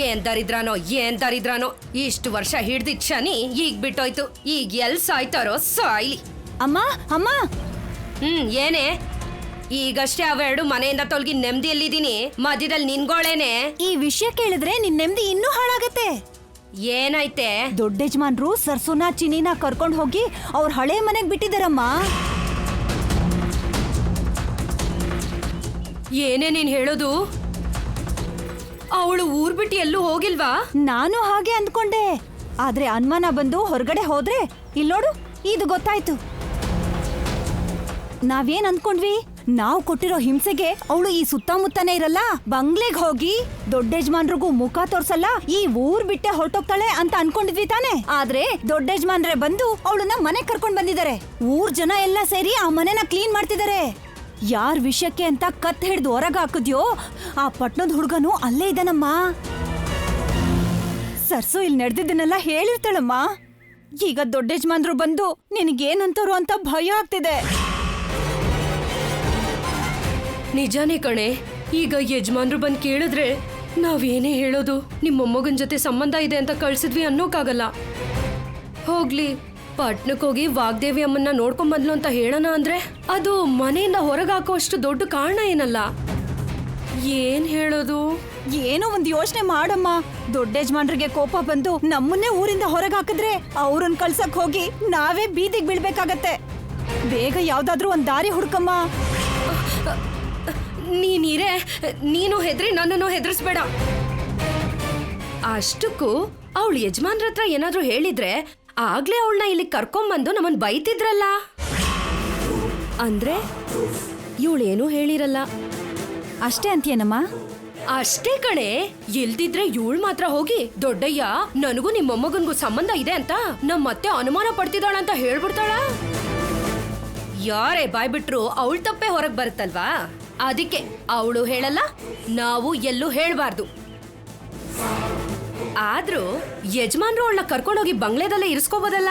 ಏನ್ ದರಿದ್ರಾನೋ ಇಷ್ಟು ವರ್ಷ ಹಿಡ್ದಿದ್ ಶನಿ ಈಗ ಬಿಟ್ಟೋಯ್ತು. ಈಗ ಎಲ್ ಸಾಯ್ತಾರೋ ಸಾಯ್ಲಿ. ಅಮ್ಮ ಅಮ್ಮ. ಏನೇ? ಈಗಷ್ಟೇ ಅವೆರಡು ಮನೆಯಿಂದ ತೊಲಗಿ ನೆಮ್ಮದಿಯಲ್ಲಿದ್ದೀನಿ, ಮಧ್ಯದಲ್ಲಿ ನಿನ್ಗೋಳೇನೆ. ಈ ವಿಷಯ ಕೇಳಿದ್ರೆ ನಿನ್ ನೆಮ್ಮದಿ ಇನ್ನೂ ಹಾಳಾಗತ್ತೆ. ಏನಾಯ್ತೆ? ದೊಡ್ಡ ಯಜಮಾನ್ರು ಸರ್ಸುನ ಚಿನಿನ ಕರ್ಕೊಂಡು ಹೋಗಿ ಅವ್ರ ಹಳೆ ಮನೆಗ್ ಬಿಟ್ಟಿದಾರಮ್ಮ. ಏನೇ ನೀನ್ ಹೇಳೋದು? ಅವಳು ಊರ್ ಬಿಟ್ಟು ಎಲ್ಲೂ ಹೋಗಿಲ್ವಾ? ನಾನು ಹಾಗೆ ಅಂದ್ಕೊಂಡೆ, ಆದ್ರೆ ಅನುಮಾನ ಬಂದು ಹೊರಗಡೆ ಹೋದ್ರೆ ಇಲ್ಲೋಡು ಇದು ಗೊತ್ತಾಯ್ತು. ನಾವೇನ್ ಅಂದ್ಕೊಂಡ್ವಿ, ನಾವು ಕೊಟ್ಟಿರೋ ಹಿಂಸೆಗೆ ಅವಳು ಈ ಸುತ್ತಮುತ್ತನೇ ಇರಲ್ಲ, ಬಂಗ್ಲೆಗ್ ಹೋಗಿ ದೊಡ್ಡ ಯಜಮಾನ್ರಿಗೂ ಮುಖ ತೋರ್ಸಲ್ಲ, ಈ ಊರ್ ಬಿಟ್ಟೆ ಹೊರಟೋಗ್ತಾಳೆ ಅಂತ ಅನ್ಕೊಂಡಿದ್ವಿ ತಾನೆ. ಆದ್ರೆ ದೊಡ್ಡ ಯಜಮಾನ್ರೆ ಬಂದು ಅವಳನ್ನ ಮನೆ ಕರ್ಕೊಂಡ್ ಬಂದಿದ್ದಾರೆ. ಊರ್ ಜನ ಎಲ್ಲ ಸೇರಿ ಆ ಮನೆನ ಕ್ಲೀನ್ ಮಾಡ್ತಿದ್ದಾರೆ. ಯಾರ್ ವಿಷಯಕ್ಕೆ ಅಂತ ಕತ್ ಹಿಡ್ದು ಹೊರಗ ಹಾಕಿದ್ಯೋ ಆ ಪಟ್ನದ ಹುಡುಗನು ಅಲ್ಲೇ ಇದ್ದಾನಮ್ಮ. ಸರ್ಸು ಇಲ್ಲಿ ನಡೆದಿದ್ದನ್ನೆಲ್ಲ ಹೇಳಿರ್ತಾಳಮ್ಮ. ಈಗ ದೊಡ್ಡ ಯಜಮಾನ್ರು ಬಂದು ನಿನಗೇನಂತಾರೋ ಅಂತ ಭಯ ಆಗ್ತಿದೆ. ನಿಜಾನೇ ಕಣೆ, ಈಗ ಯಜಮಾನ್ರು ಬಂದು ಕೇಳಿದ್ರೆ ನಾವೇನೇ ಹೇಳೋದು? ನಿಮ್ಮ ಮೊಮ್ಮಗನ ಜೊತೆ ಸಂಬಂಧ ಇದೆ ಅಂತ ಕಳ್ಸಿದ್ವಿ ಅನ್ನೋಕ್ಕಾಗಲ್ಲ. ಹೋಗ್ಲಿ, ಪಟ್ನಕ್ಕೆ ಹೋಗಿ ವಾಗ್ದೇವಿ ಅಮ್ಮನ್ನ ನೋಡ್ಕೊಂಡ್ ಬಂದ್ಲು ಅಂತ ಹೇಳೋಣ ಅಂದ್ರೆ ಅದು ಮನೆಯಿಂದ ಹೊರಗೆ ಹಾಕೋಷ್ಟು ದೊಡ್ಡ ಕಾರಣ ಏನಲ್ಲ. ಏನ್ ಹೇಳೋದು? ಏನೋ ಒಂದ್ ಯೋಚನೆ ಮಾಡಮ್ಮ. ದೊಡ್ಡ ಯಜಮಾನ್ರಿಗೆ ಕೋಪ ಬಂದು ನಮ್ಮನ್ನೇ ಊರಿಂದ ಹೊರಗೆ ಹಾಕಿದ್ರೆ ಅವ್ರನ್ನ ಕಳ್ಸಕ್ ಹೋಗಿ ನಾವೇ ಬೀದಿಗೆ ಬೀಳ್ಬೇಕಾಗತ್ತೆ. ಬೇಗ ಯಾವ್ದಾದ್ರೂ ಒಂದ್ ದಾರಿ ಹುಡ್ಕಮ್ಮ. ನೀನಿರೇ, ನೀನು ಹೆದ್ರಿ ನನ್ನನ್ನು ಹೆದರ್ಸ್ಬೇಡ. ಅಷ್ಟಕ್ಕೂ ಅವಳು ಯಜಮಾನ್ರ ಹತ್ರ ಏನಾದ್ರೂ ಹೇಳಿದ್ರೆ ಆಗ್ಲೇ ಅವಳನ್ನ ಇಲ್ಲಿ ಕರ್ಕೊಂಬಂದು ನಮ್ಮನ್ ಬೈತಿದ್ರಲ್ಲ. ಅಂದ್ರೆ ಇವಳೇನು ಹೇಳಿರಲ್ಲ ಅಷ್ಟೇ ಅಂತೀಯನಮ್ಮ? ಅಷ್ಟೇ ಕಣೆ. ಇಲ್ದಿದ್ರೆ ಇವಳು ಮಾತ್ರ ಹೋಗಿ ದೊಡ್ಡಯ್ಯ ನನಗೂ ನಿಮ್ಮ ಮೊಮ್ಮಗನ್ಗೂ ಸಂಬಂಧ ಇದೆ ಅಂತ ನಮ್ಮತ್ತೆ ಅನುಮಾನ ಪಡ್ತಿದ್ದಾಳಂತ ಹೇಳ್ಬಿಡ್ತಾಳ. ಯಾರೇ ಬಾಯ್ಬಿಟ್ರು ಅವಳ ತಪ್ಪೇ ಹೊರಗ್ ಬರುತ್ತಲ್ವಾ? ಅದಕ್ಕೆ ಅವಳು ಹೇಳಲ್ಲ, ನಾವು ಎಲ್ಲೂ ಹೇಳ್ಬಾರ್ದು. ಆದ್ರೂ ಯಜಮಾನ್ರು ಅವಳನ್ನ ಕರ್ಕೊಂಡೋಗಿ ಬಂಗ್ಲೆದಲ್ಲೇ ಇರಿಸ್ಕೋಬೋದಲ್ಲ.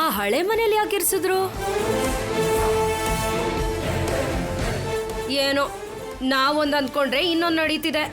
ಆ ಹಳೆ ಮನೇಲಿ ಯಾಕೆ ಇರಿಸಿದ್ರು ಏನೋ? ನಾವೊಂದು ಅಂದ್ಕೊಂಡ್ರೆ ಇನ್ನೊಂದು ನಡೀತಿದೆ.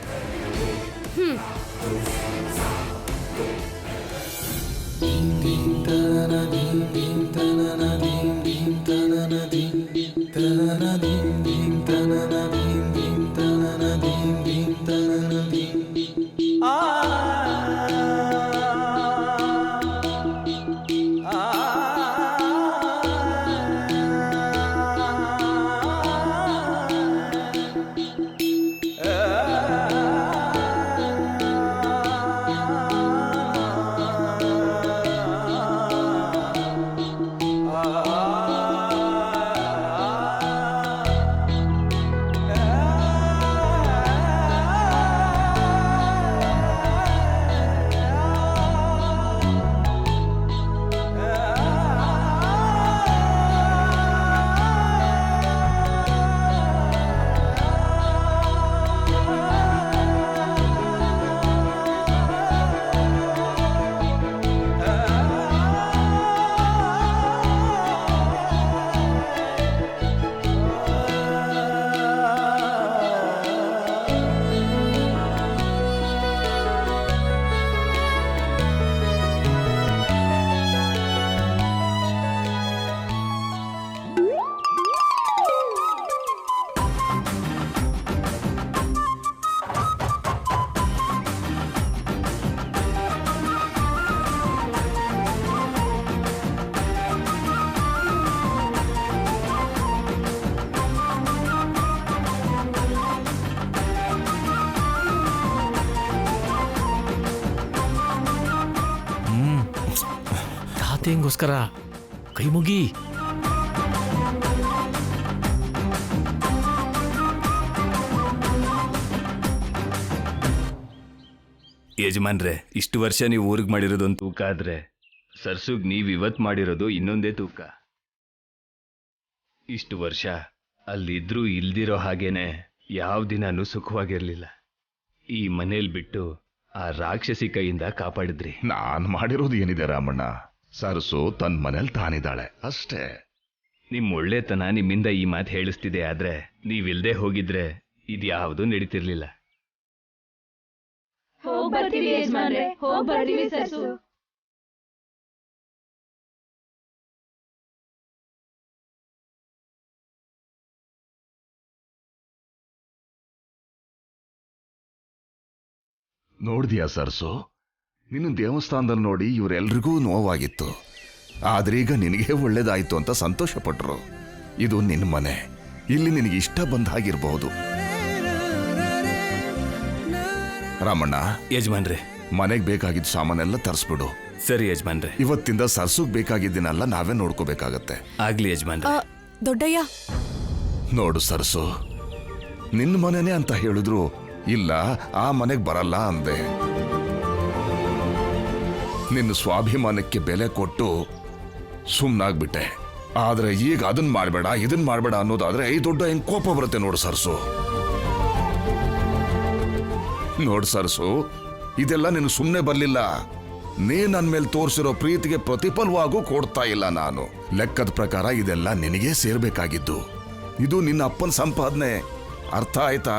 ತಾತೆಂಗೋಸ್ಕರ ಕೈ ಮುಗಿ. ಯಜಮಾನ್ರೆ, ಇಷ್ಟು ವರ್ಷ ನೀವು ಊರಿಗೆ ಮಾಡಿರೋದೊಂದು ತೂಕ ಆದ್ರೆ ಸರ್ಸುಗ್ ನೀವು ಇವತ್ತು ಮಾಡಿರೋದು ಇನ್ನೊಂದೇ ತೂಕ. ಇಷ್ಟು ವರ್ಷ ಅಲ್ಲಿದ್ರೂ ಇಲ್ದಿರೋ ಹಾಗೇನೆ ಯಾವ ದಿನಾನೂ ಸುಖವಾಗಿರ್ಲಿಲ್ಲ. ಈ ಮನೇಲಿ ಬಿಟ್ಟು ಆ ರಾಕ್ಷಸಿ ಕೈಯಿಂದ ಕಾಪಾಡಿದ್ರಿ. ನಾನ್ ಮಾಡಿರೋದು ಏನಿದೆ ರಾಮಣ್ಣ? ಸರ್ಸು ತನ್ನ ಮನೇಲಿ ತಾನಿದ್ದಾಳೆ ಅಷ್ಟೇ. ನಿಮ್ ಒಳ್ಳೆತನ ನಿಮ್ಮಿಂದ ಈ ಮಾತು ಹೇಳಿಸ್ತಿದೆ, ಆದ್ರೆ ನೀವಿಲ್ದೆ ಹೋಗಿದ್ರೆ ಇದ್ಯಾವುದೂ ನಡೀತಿರ್ಲಿಲ್ಲ. ಹೋಗ್ಬರ್ತೀವಿ ಯಜಮಾನ್ರೆ, ಹೋಗ್ಬರ್ತೀವಿ ಸರ್ಸು. ನೋಡ್ದಿಯಾ ಸರ್ಸು, ನಿನ್ನ ದೇವಸ್ಥಾನದಲ್ಲಿ ನೋಡಿ ಇವರೆಲ್ರಿಗೂ ನೋವಾಗಿತ್ತು, ಆದ್ರೀಗ ನಿನಗೆ ಒಳ್ಳೇದಾಯ್ತು ಅಂತ ಸಂತೋಷ ಪಟ್ರು. ಇದು ನಿನ್ನ ಮನೆ, ಇಲ್ಲಿ ನಿನಗೆ ಇಷ್ಟ ಬಂದ ಹಾಗಿರ್ಬಹುದು. ರಾಮಣ್ಣ, ಯಜಮಾನ್ರೆ, ಮನೆಗೆ ಬೇಕಾಗಿದ್ದ ಸಾಮಾನೆಲ್ಲ ತರಿಸ್ಬಿಡು. ಸರಿ ಯಜಮಾನ್ರೆ. ಇವತ್ತಿಂದ ಸರ್ಸುಗ್ ಬೇಕಾಗಿದ್ದೀನಲ್ಲ ನಾವೇ ನೋಡ್ಕೋಬೇಕಾಗತ್ತೆ. ಆಗ್ಲಿ ಯಜಮಾನ್ರೆ. ದೊಡ್ಡಯ್ಯ, ನೋಡು ಸರ್ಸು, ನಿನ್ನ ಮನೆನೇ ಅಂತ ಹೇಳಿದ್ರು ಇಲ್ಲ ಆ ಮನೆಗೆ ಬರಲ್ಲ ಅಂದೆ. ನಿನ್ನ ಸ್ವಾಭಿಮಾನಕ್ಕೆ ಬೆಲೆ ಕೊಟ್ಟು ಸುಮ್ಮನಾಗ್ಬಿಟ್ಟೆ. ಆದ್ರೆ ಈಗ ಅದನ್ನ ಮಾಡಬೇಡ ಇದನ್ನ ಮಾಡಬೇಡ ಅನ್ನೋದಾದ್ರೆ ಈ ದೊಡ್ಡ ಹೆಂಗ್ ಕೋಪ ಬರುತ್ತೆ ನೋಡು ಸರ್ಸು. ನೋಡು ಸರ್ಸು, ಇದೆಲ್ಲ ನಿನಗೆ ಸುಮ್ಮನೆ ಬರ್ಲಿಲ್ಲ. ನೀ ನನ್ನ ಮೇಲೆ ತೋರಿಸಿರೋ ಪ್ರೀತಿಗೆ ಪ್ರತಿಫಲವಾಗೂ ಕೊಡ್ತಾ ಇಲ್ಲ ನಾನು. ಲೆಕ್ಕದ ಪ್ರಕಾರ ಇದೆಲ್ಲ ನಿನಗೇ ಸೇರ್ಬೇಕಾಗಿದ್ದು. ಇದು ನಿನ್ನ ಅಪ್ಪನ ಸಂಪಾದನೆ, ಅರ್ಥ ಆಯ್ತಾ?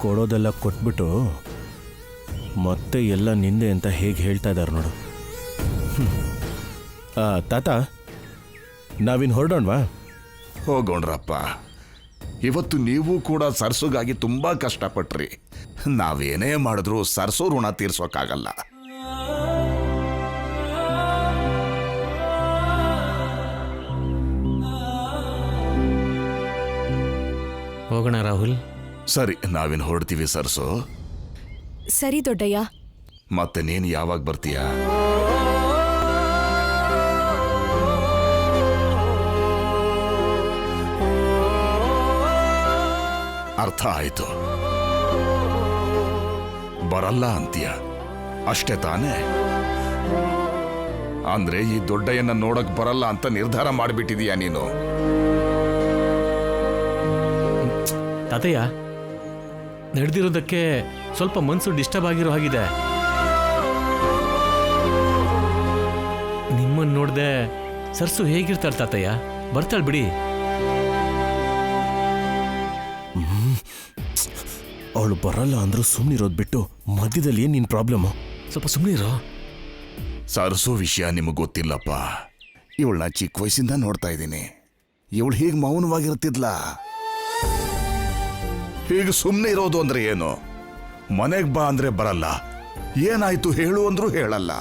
ಕೊಡೋದೆಲ್ಲ ಕೊಟ್ಬಿಟ್ಟು ಮತ್ತೆ ಎಲ್ಲ ನಿಂದೆ ಅಂತ ಹೇಗೆ ಹೇಳ್ತಾ ಇದ್ದಾರೆ ನೋಡು. ತಾತ, ನಾವಿನ್ ಹೊರಡೋಣವಾ? ಹೋಗೋಣ್ರಪ್ಪ. ಇವತ್ತು ನೀವು ಕೂಡ ಸರ್ಸುಗಾಗಿ ತುಂಬಾ ಕಷ್ಟಪಟ್ರಿ. ನಾವೇನೇ ಮಾಡಿದ್ರು ಸರ್ಸು ಋಣ ತೀರ್ಸೋಕ್ಕಾಗಲ್ಲ. ಹೋಗೋಣ ರಾಹುಲ್. ಸರಿ, ನಾವಿನ್ ಹೊರಡ್ತೀವಿ ಸರ್ಸು. ಸರಿ ದೊಡ್ಡಯ್ಯ. ಮತ್ತೆ ನೀನು ಯಾವಾಗ ಬರ್ತೀಯಾ? ಅರ್ಥ ಆಯ್ತು, ಬರಲ್ಲ ಅಂತೀಯ ಅಷ್ಟೇ ತಾನೇ? ಅಂದ್ರೆ ಈ ದೊಡ್ಡಯ್ಯನ ನೋಡಕ್ ಬರಲ್ಲ ಅಂತ ನಿರ್ಧಾರ ಮಾಡಿಬಿಟ್ಟಿದೀಯ ನೀನು? ತಾತಯ್ಯ, ನಡೆದಿರೋದಕ್ಕೆ ಸ್ವಲ್ಪ ಮನಸ್ಸು ಡಿಸ್ಟರ್ಬ್ ಆಗಿರೋ ಹಾಗಿದೆ. ನಿಮ್ಮನ್ನು ನೋಡ್ದೆ ಸರ್ಸು ಹೇಗಿರ್ತಾಳೆ ತಾತಯ್ಯ? ಬರ್ತಾಳೆ ಬಿಡಿ. ಅವಳು ಬರಲ್ಲ ಅಂದ್ರೂ ಸುಮ್ಮನಿರೋದು ಬಿಟ್ಟು ಮಧ್ಯದಲ್ಲಿ ಏನ್ ನಿನ್ ಪ್ರಾಬ್ಲಮ್? ಸ್ವಲ್ಪ ಸುಮ್ಮನಿರೋ. ಸರ್ಸು ವಿಷಯ ನಿಮಗೆ ಗೊತ್ತಿಲ್ಲಪ್ಪ. ಇವಳನ್ನ ಚಿಕ್ಕ ವಯಸ್ಸಿಂದ ನೋಡ್ತಾ ಇದ್ದೀನಿ. ಇವಳು ಹೀಗೆ ಮೌನವಾಗಿರ್ತಿದ್ಲ. ಹೀಗೆ ಸುಮ್ಮನೆ ಇರೋದು ಅಂದ್ರೆ ಏನು? ಮನೆಗೆ ಬಾ ಅಂದ್ರೆ ಬರಲ್ಲ, ಏನಾಯ್ತು ಹೇಳು ಅಂದ್ರೂ ಹೇಳಲ್ಲ.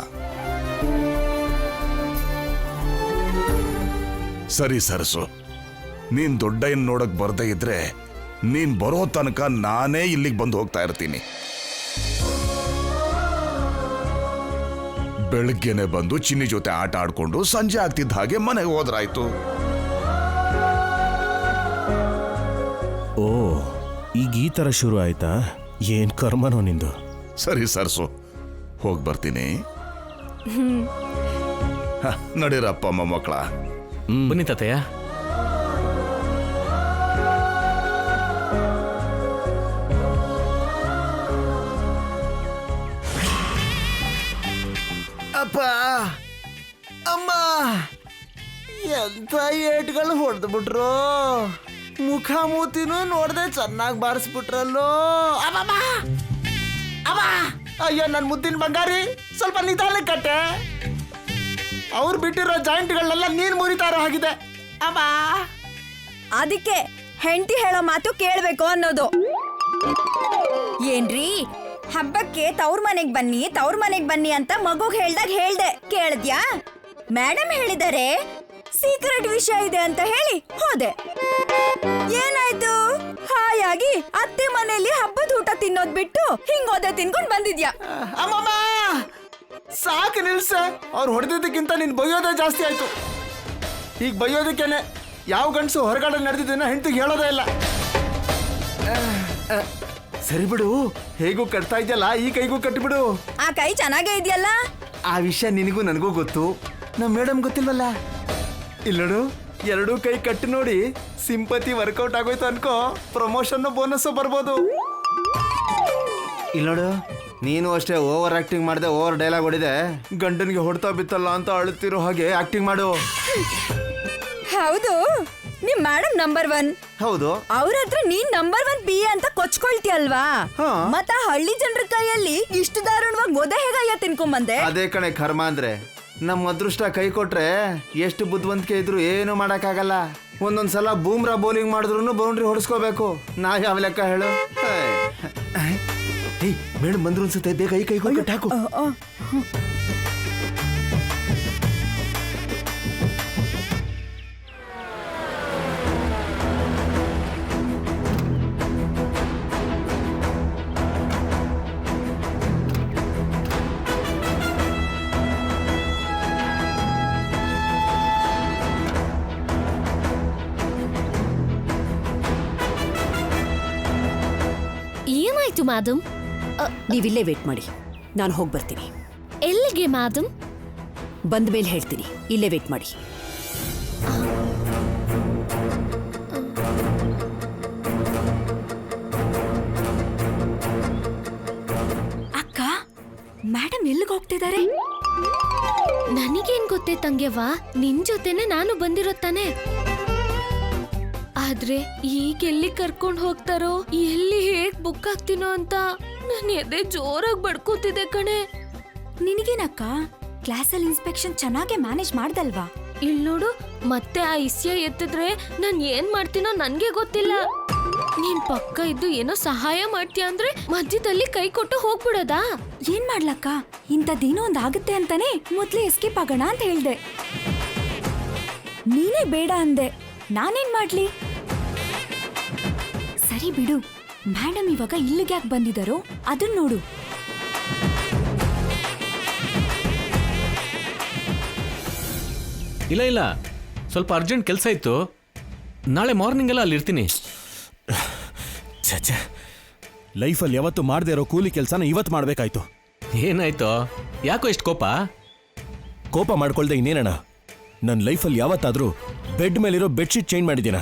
ಸರಿ ಸರ್ಸು, ನೀನ್ ದೊಡ್ಡಯ್ಯನ್ ನೋಡಕ್ ಬರ್ದೇ ಇದ್ರೆ ನೀನ್ ಬರೋ ತನಕ ನಾನೇ ಇಲ್ಲಿಗೆ ಬಂದು ಹೋಗ್ತಾ ಇರ್ತೀನಿ. ಬೆಳಗ್ಗೆನೆ ಬಂದು ಚಿನ್ನಿ ಜೊತೆ ಆಟ ಆಡ್ಕೊಂಡು ಸಂಜೆ ಆಗ್ತಿದ್ದ ಹಾಗೆ ಮನೆಗೆ ಹೋದ್ರಾಯ್ತು. ಓ, ಈಗ ಈ ತರ ಶುರು ಆಯ್ತಾ? ಏನ್ ಕರ್ಮನೋ ನಿಂದು. ಸರಿ ಸರ್ಸು, ಹೋಗಿ ಬರ್ತೀನಿ. ನಡೀರಪ್ಪ ಮೊಮ್ಮಕ್ಕಳ. ಬನ್ನಿ ತಾತಯ್ಯ. ಅಪ್ಪ, ಅಮ್ಮ, ಎಂತ ಏಟ್ಗಳು ಹೊಡೆದು ಬಿಟ್ರು. ಮುಖ ಮೂತಿನೂ ನೋಡ್ದೆ ಚೆನ್ನಾಗಿ ಬಾರಿಸ್ಬಿಟ್ರಲ್ಲೋ. ಅಯ್ಯೋ ನನ್ನ ಮುದ್ದಿನ ಬಂಗಾರಿ, ಸ್ವಲ್ಪ ನಿಧಾನ ಕಟ್ಟೆ. ಅವ್ರು ಬಿಟ್ಟಿರೋ ಜಾಯಿಂಟ್ಗಳನ್ನೆಲ್ಲ ನೀನ್ ಮುರಿತಾ ಇರೋ ಹಾಗಿದೆ. ಅಮ್ಮ, ಅದಕ್ಕೆ ಹೆಂಡತಿ ಹೇಳೋ ಮಾತು ಕೇಳ್ಬೇಕು ಅನ್ನೋದು. ಏನ್ರಿ, ಹಬ್ಬಕ್ಕೆ ತವ್ರ ಮನೆಗ್ ಬನ್ನಿ ಅಂತ ಮಗುಗ್ ಹೇಳ್ದಾಗ ಹೇಳ್ದೆ, ಕೇಳಿದ್ಯಾ? ಮೇಡಮ್ ಹೇಳಿದರೆ ಸೀಕ್ರೆಟ್ ವಿಷಯ ಇದೆ ಅಂತ ಹೇಳಿ ಹೋದೆ. ಏನಾಯ್ತು? ಹಾಯಾಗಿ ಅತ್ತೆ ಮನೆಯಲ್ಲಿ ಹಬ್ಬದ ಊಟ ತಿನ್ನೋದ್ ಬಿಟ್ಟು ಹಿಂಗೋದೆ ತಿನ್ಕೊಂಡ್ ಬಂದಿದ್ಯಾ? ಅಮ್ಮಮ್ಮ, ಸಾಕು ನಿಲ್ಸ. ಅವ್ರು ಹೊಡೆದಿದ್ದಕ್ಕಿಂತ ನೀನ್ ಬೈಯೋದೇ ಜಾಸ್ತಿ ಆಯ್ತು. ಈಗ ಬೈಯೋದಕ್ಕೇನೆ ಯಾವ ಗಂಡಸು ಹೊರಗಡೆ ನಡೆದಿದ್ದನ್ನ ಹೆಂಡತಿಗೆ ಹೇಳೋದೇ ಇಲ್ಲ. ಸರಿ ಬಿಡು, ಹೇಗೂ ಕಟ್ತಾ ಇದೆಯಲ್ಲ, ಈ ಕೈಗೂ ಕಟ್ಟಿಬಿಡು. ಆ ಕೈ ಚೆನ್ನಾಗೇ ಇದೆಯಲ್ಲ. ಆ ವಿಷಯ ನಿನಗೂ ನನಗೂ ಗೊತ್ತು, ನಮ್ಮ ಮೇಡಮ್ ಗೊತ್ತಿಲ್ವಲ್ಲ. ಇಲ್ಲೋಡು, ಎರಡೂ ಕೈ ಕಟ್ಟಿ ನೋಡಿ, ಸಿಂಪತಿ ವರ್ಕೌಟ್ ಆಗೋಯ್ತು ಅನ್ಕೋ, ಪ್ರಮೋಷನ್ ಬೋನಸ್ ಬರ್ಬೋದು. ಇಲ್ಲೋಡು, ನೀನು ಅಷ್ಟೇ ಓವರ್ ಆಕ್ಟಿಂಗ್ ಮಾಡಿದೆ, ಓವರ್ ಡೈಲಾಗ್ ಹೊಡಿದೆ. ಗಂಡನಿಗೆ ಹೊಡ್ತಾ ಬಿತ್ತಲ್ಲ ಅಂತ ಅಳುತ್ತಿರೋ ಹಾಗೆ ಆಕ್ಟಿಂಗ್ ಮಾಡು. ಹೌದು, ನಿಮ್ ಮೇಡಮ್ ನಂಬರ್ 1. ಹೌದು, ಅವ್ರ ಹತ್ರ ನೀನ್ ನಂಬರ್ 1 ಬಿ ಅಂತ ಕೊಚ್ಕೊಳ್ತೀಯಲ್ವಾ? ಮತ್ತ ಹಳ್ಳಿ ಜನರ ಕೈಯಲ್ಲಿ ಇಷ್ಟು ದಾರುಣವಾಗಿ ಮೊದೆ ಹೇಗಯ್ಯ ತಿನ್ಕೊಂಬಂದೆ? ಅದೇ ಕಣೆ ಕರ್ಮ ಅಂದ್ರೆ. ನಮ್ಮ ಅದೃಷ್ಟ ಕೈ ಕೊಟ್ರೆ ಎಷ್ಟು ಬುದ್ಧಿವಂತಿಕೆ ಇದ್ರು ಏನು ಮಾಡಕ್ಕಾಗಲ್ಲ. ಒಂದೊಂದ್ಸಲ ಬೂಮ್ರಾ ಬೌಲಿಂಗ್ ಮಾಡಿದ್ರು ಬೌಂಡ್ರಿ ಹೊಡಿಸ್ಕೋಬೇಕು. ನಾ ಯಾವ ಲೆಕ್ಕ ಹೇಳು? ಮೇಡಮ್ ಬಂದ್ರು ಅನ್ಸುತ್ತೆ, ಬೇಗ ಕೈ ಕೊಟ್ಟು ಹಾಕು. ಏನಾಯ್ತು ಮ್ಯಾಡಮ್? ನೀವಿಲ್ಲೇ ವೇಟ್ ಮಾಡಿ, ನಾನು ಹೋಗಿ ಬರ್ತೀನಿ. ಎಲ್ಲಿಗೆ ಮ್ಯಾಡಮ್? ಬಂದ ಮೇಲೆ ಹೇಳ್ತೀನಿ, ಇಲ್ಲೇ ವೇಟ್ ಮಾಡಿ. ಅಕ್ಕ, ಮೇಡಮ್ ಎಲ್ಲಿಗೆ ಹೋಗ್ತಿದ್ದಾರೆ? ನನಗೇನ್ ಗೊತ್ತೇ ತಂಗ್ಯವ್ವ, ನಿನ್ ಜೊತೆನೆ ನಾನು ಬಂದಿರೋತಾನೆ. ಆದ್ರೆ ಈಗ ಎಲ್ಲಿ ಕರ್ಕೊಂಡ್ ಹೋಗ್ತಾರೋ, ಎಲ್ಲಿ ಹೇಗ್ ಬುಕ್ ಆಗ್ತೀನೋ ಅಂತ ನನ್ ಎದೆ ಜೋರಾಗಿ ಬಡ್ಕೋತಿದೆ ಕಣೆ. ನಿನಗೇನಕ್ಕ, ಕ್ಲಾಸಲ್ಲಿ ಇನ್ಸ್ಪೆಕ್ಷನ್ ಚೆನ್ನಾಗೆ ಮ್ಯಾನೇಜ್ ಮಾಡ್ದಲ್ವಾ? ಇಲ್ ನೋಡು, ಮತ್ತೆ ಆ ಇಸ್ಯ ಎತ್ತಿದ್ರೆ ನಾನ್ ಏನ್ ಮಾಡ್ತೀನೋ ನನ್ಗೆ ಗೊತ್ತಿಲ್ಲ. ನೀನ್ ಪಕ್ಕ ಇದ್ದು ಏನೋ ಸಹಾಯ ಮಾಡ್ತೀಯ ಅಂದ್ರೆ ಮಧ್ಯದಲ್ಲಿ ಕೈ ಕೊಟ್ಟು ಹೋಗ್ಬಿಡೋದಾ? ಏನ್ ಮಾಡ್ಲಕ್ಕ, ಇಂಥದ್ದೇನೋ ಒಂದ್ ಆಗುತ್ತೆ ಅಂತಾನೆ ಮೊದ್ಲೇ ಎಸ್ಕೇಪ್ ಆಗೋಣ ಅಂತ ಹೇಳ್ದೆ. ನೀನೇ ಬೇಡ ಅಂದೆ, ನಾನೇನ್ ಮಾಡ್ಲಿ? ಸರಿ ಬಿಡು, ಮೇಡಮ್ ಇವಾಗ ಇಲ್ಲಿಗೆ ಯಾಕೆ ಬಂದಿದ್ದಾರೋ ಅದನ್ನ ನೋಡು. ಇಲ್ಲ, ಸ್ವಲ್ಪ ಅರ್ಜೆಂಟ್ ಕೆಲಸ ಇತ್ತು, ನಾಳೆ ಮಾರ್ನಿಂಗ್ ಎಲ್ಲ ಅಲ್ಲಿ ಇರ್ತೀನಿ. ಛೇ, ಲೈಫಲ್ಲಿ ಯಾವತ್ತು ಮಾಡದೇ ಇರೋ ಕೂಲಿ ಕೆಲಸನ ಇವತ್ತು ಮಾಡಬೇಕಾಯ್ತು. ಏನಾಯ್ತು? ಯಾಕೋ ಇಷ್ಟು ಕೋಪ ಮಾಡ್ಕೊಳ್ದೆ ಇನ್ನೇನಣ್ಣ? ನನ್ನ ಲೈಫಲ್ಲಿ ಯಾವತ್ತಾದ್ರೂ ಬೆಡ್ ಮೇಲಿರೋ ಬೆಡ್ಶೀಟ್ ಚೇಂಜ್ ಮಾಡಿದ್ದೀನ?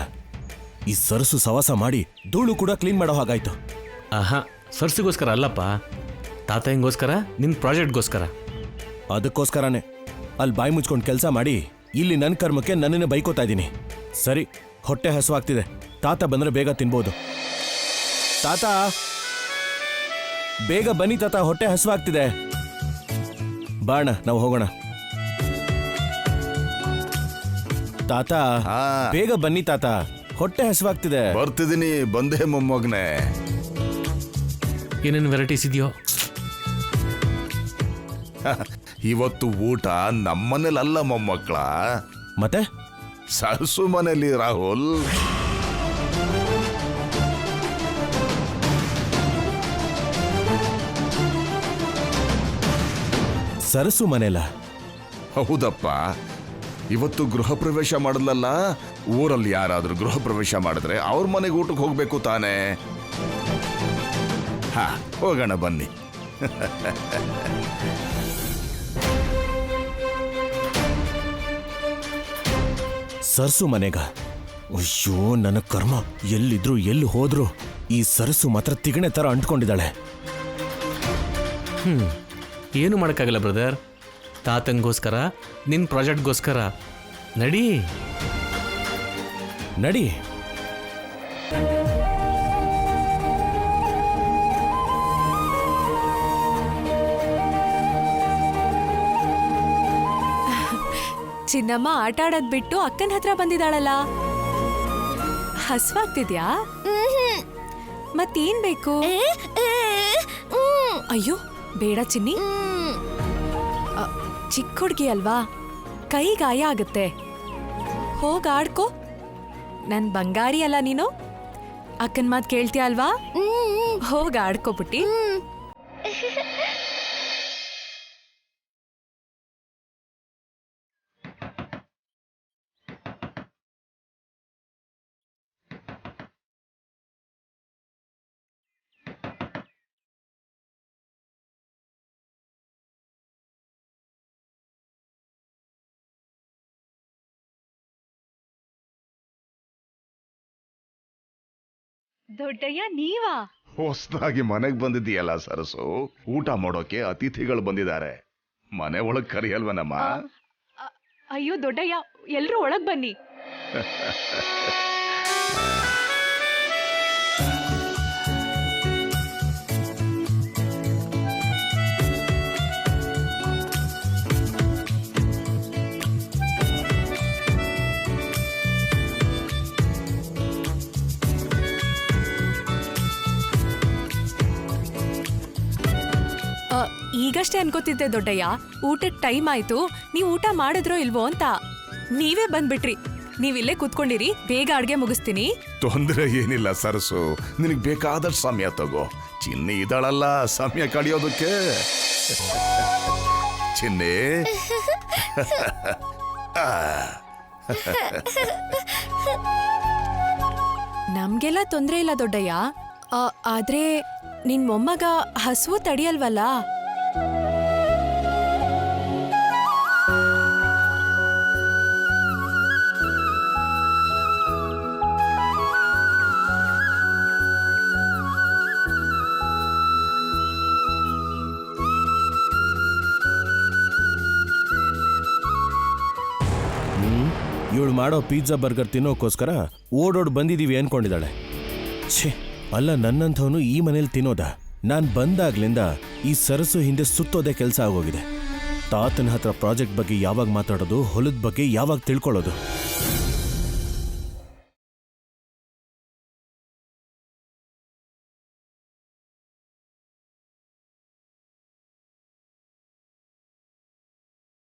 ಈ ಸರಸು ಸವಾಸ ಮಾಡಿ ಧೂಳು ಕೂಡ ಕ್ಲೀನ್ ಮಾಡೋ ಹಾಗಾಯ್ತು. ಆಹಾ, ಸರ್ಸಿಗೋಸ್ಕರ ಅಲ್ಲಪ್ಪ, ತಾತಯ್ಯಂಗೋಸ್ಕರ, ನಿನ್ನ ಪ್ರಾಜೆಕ್ಟ್ಗೋಸ್ಕರ. ಅದಕ್ಕೋಸ್ಕರನೇ ಅಲ್ಲಿ ಬಾಯಿ ಮುಚ್ಕೊಂಡು ಕೆಲಸ ಮಾಡಿ ಇಲ್ಲಿ ನನ್ನ ಕರ್ಮಕ್ಕೆ ನನ್ನನ್ನೇ ಬೈಕೋತಾ ಇದ್ದೀನಿ. ಸರಿ, ಹೊಟ್ಟೆ ಹಸುವಾಗ್ತಿದೆ, ತಾತ ಬಂದರೆ ಬೇಗ ತಿನ್ಬೋದು. ತಾತ ಬೇಗ ಬನ್ನಿ ತಾತ, ಹೊಟ್ಟೆ ಹಸುವಾಗ್ತಿದೆ. ಬಾಣ, ನಾವು ಹೋಗೋಣ. ತಾತ ಬೇಗ ಬನ್ನಿ ತಾತ, ಹೊಟ್ಟೆ ಹಸುವಾಗ್ತಿದೆ. ಬರ್ತಿದ್ದೀನಿ, ಬಂದೇ ಮೊಮ್ಮಗನೆ. ಏನೇನು ವೆರೈಟೀಸ್ ಇದೆಯೋ? ಇವತ್ತು ಊಟ ನಮ್ಮನೇಲಲ್ಲ ಮೊಮ್ಮಕ್ಕಳ, ಮತ್ತೆ ಸರ್ಸು ಮನೇಲಿ. ರಾಹುಲ್, ಸರಸು ಮನೇಲ? ಹೌದಪ್ಪ, ಇವತ್ತು ಗೃಹ ಪ್ರವೇಶ ಮಾಡಲಲ್ಲ. ಊರಲ್ಲಿ ಯಾರಾದ್ರೂ ಗೃಹ ಪ್ರವೇಶ ಮಾಡಿದ್ರೆ ಅವ್ರ ಮನೆಗೆ ಊಟಕ್ಕೆ ಹೋಗ್ಬೇಕು ತಾನೇ. ಹಾ, ಹೋಗೋಣ ಬನ್ನಿ. ಸರಸು ಮನೆಗ? ಅಯ್ಯೋ ನನ್ನ ಕರ್ಮ, ಎಲ್ಲಿದ್ರು ಎಲ್ಲಿ ಹೋದ್ರು ಈ ಸರಸು ಮಾತ್ರ ತಿಗಣೆ ತರ ಅಂಟ್ಕೊಂಡಿದ್ದಾಳೆ. ಏನು ಮಾಡೋಕ್ಕಾಗಲ್ಲ ಬ್ರದರ್, ತಾತಂಗೋಸ್ಕರ, ನಿನ್ನ ಪ್ರಾಜೆಕ್ಟ್ಗೋಸ್ಕರ. ನಡಿ. ಚಿನ್ನಮ್ಮ ಆಟ ಆಡೋದ್ ಬಿಟ್ಟು ಅಕ್ಕನ ಹತ್ರ ಬಂದಿದ್ದಾಳಲ್ಲ, ಹಸ್ವಾಗ್ತಿದ್ಯಾ? ಮತ್ತೇನ್ ಬೇಕು? ಅಯ್ಯೋ ಬೇಡ ಚಿನ್ನಿ, ಚಿಕ್ಕ ಹುಡ್ಗಿ ಅಲ್ವಾ, ಕೈ ಗಾಯ ಆಗುತ್ತೆ. ಹೋಗ ಆಡ್ಕೋ, ನನ್ ಬಂಗಾರಿ ಅಲ್ಲ ನೀನು. ಅಕ್ಕನ್ ಮಾತ್ ಕೇಳ್ತೀಯ ಅಲ್ವಾ? ಹೋಗ ಆಡ್ಕೋಬಿಟ್ಟಿ. ದೊಡ್ಡಯ್ಯ ನೀವಾ? ಹೊಸದಾಗಿ ಮನೆಗೆ ಬಂದಿದ್ದೀಯಲ್ಲ ಸರಸು, ಊಟ ಮಾಡೋಕೆ ಅತಿಥಿಗಳು ಬಂದಿದ್ದಾರೆ. ಮನೆ ಒಳಗ್ ಕರಿಯಲ್ವನಮ್ಮ? ಅಯ್ಯೋ ದೊಡ್ಡಯ್ಯ, ಎಲ್ರೂ ಒಳಗ್ ಬನ್ನಿ. ಅಷ್ಟೇ ಅನ್ಕೋತಿದ್ದೆ ದೊಡ್ಡಯ್ಯ. ಊಟದ ಟೈಮ್ ಆಯ್ತು, ನೀವು ಊಟ ಮಾಡಿದ್ರೋ ಇಲ್ವೋ ಅಂತ. ನೀವೇ ಬಂದ್ಬಿಟ್ರಿ. ನೀವಿಲ್ಲೇ ಕೂತ್ಕೊಂಡಿರಿ, ಬೇಗ ಅಡ್ಗೆ ಮುಗಿಸ್ತೀನಿ. ತೊಂದರೆ ಏನಿಲ್ಲ ಸರಸು, ನಿನಗೆ ಬೇಕಾದಷ್ಟು ಸಮಯ ತಗೋ. ಚಿನ್ನಿ ಇದ್ದಾಳಲ್ಲ ಸಮಯ ಕಳಿಯೋದಕ್ಕೆ. ಚಿನ್ನಿ ನಮ್ಗೆಲ್ಲ ತೊಂದ್ರೆ ಇಲ್ಲ ದೊಡ್ಡಯ್ಯ. ಆದ್ರೆ ನಿನ್ ಮೊಮ್ಮಗ ಹಸುವು ತಡಿಯಲ್ವಲ್ಲ? ಇವಳು ಮಾಡೋ ಪಿಜ್ಜಾ ಬರ್ಗರ್ ತಿನ್ನೋಕ್ಕೋಸ್ಕರ ಓಡೋಡ್ ಬಂದಿದೀವಿ ಅನ್ಕೊಂಡಿದ್ದಾಳೆ. ಛೇ, ಅಲ್ಲ ನನ್ನಂಥವನು ಈ ಮನೇಲಿ ತಿನ್ನೋದ? ನಾನು ಬಂದಾಗ್ಲಿಂದ ಈ ಸರಸು ಹಿಂದೆ ಸುತ್ತೋದೇ ಕೆಲಸ ಆಗೋಗಿದೆ. ತಾತನ ಹತ್ರ ಪ್ರಾಜೆಕ್ಟ್ ಬಗ್ಗೆ ಯಾವಾಗ ಮಾತಾಡೋದು, ಹೊಲದ ಬಗ್ಗೆ ಯಾವಾಗ ತಿಳ್ಕೊಳ್ಳೋದು.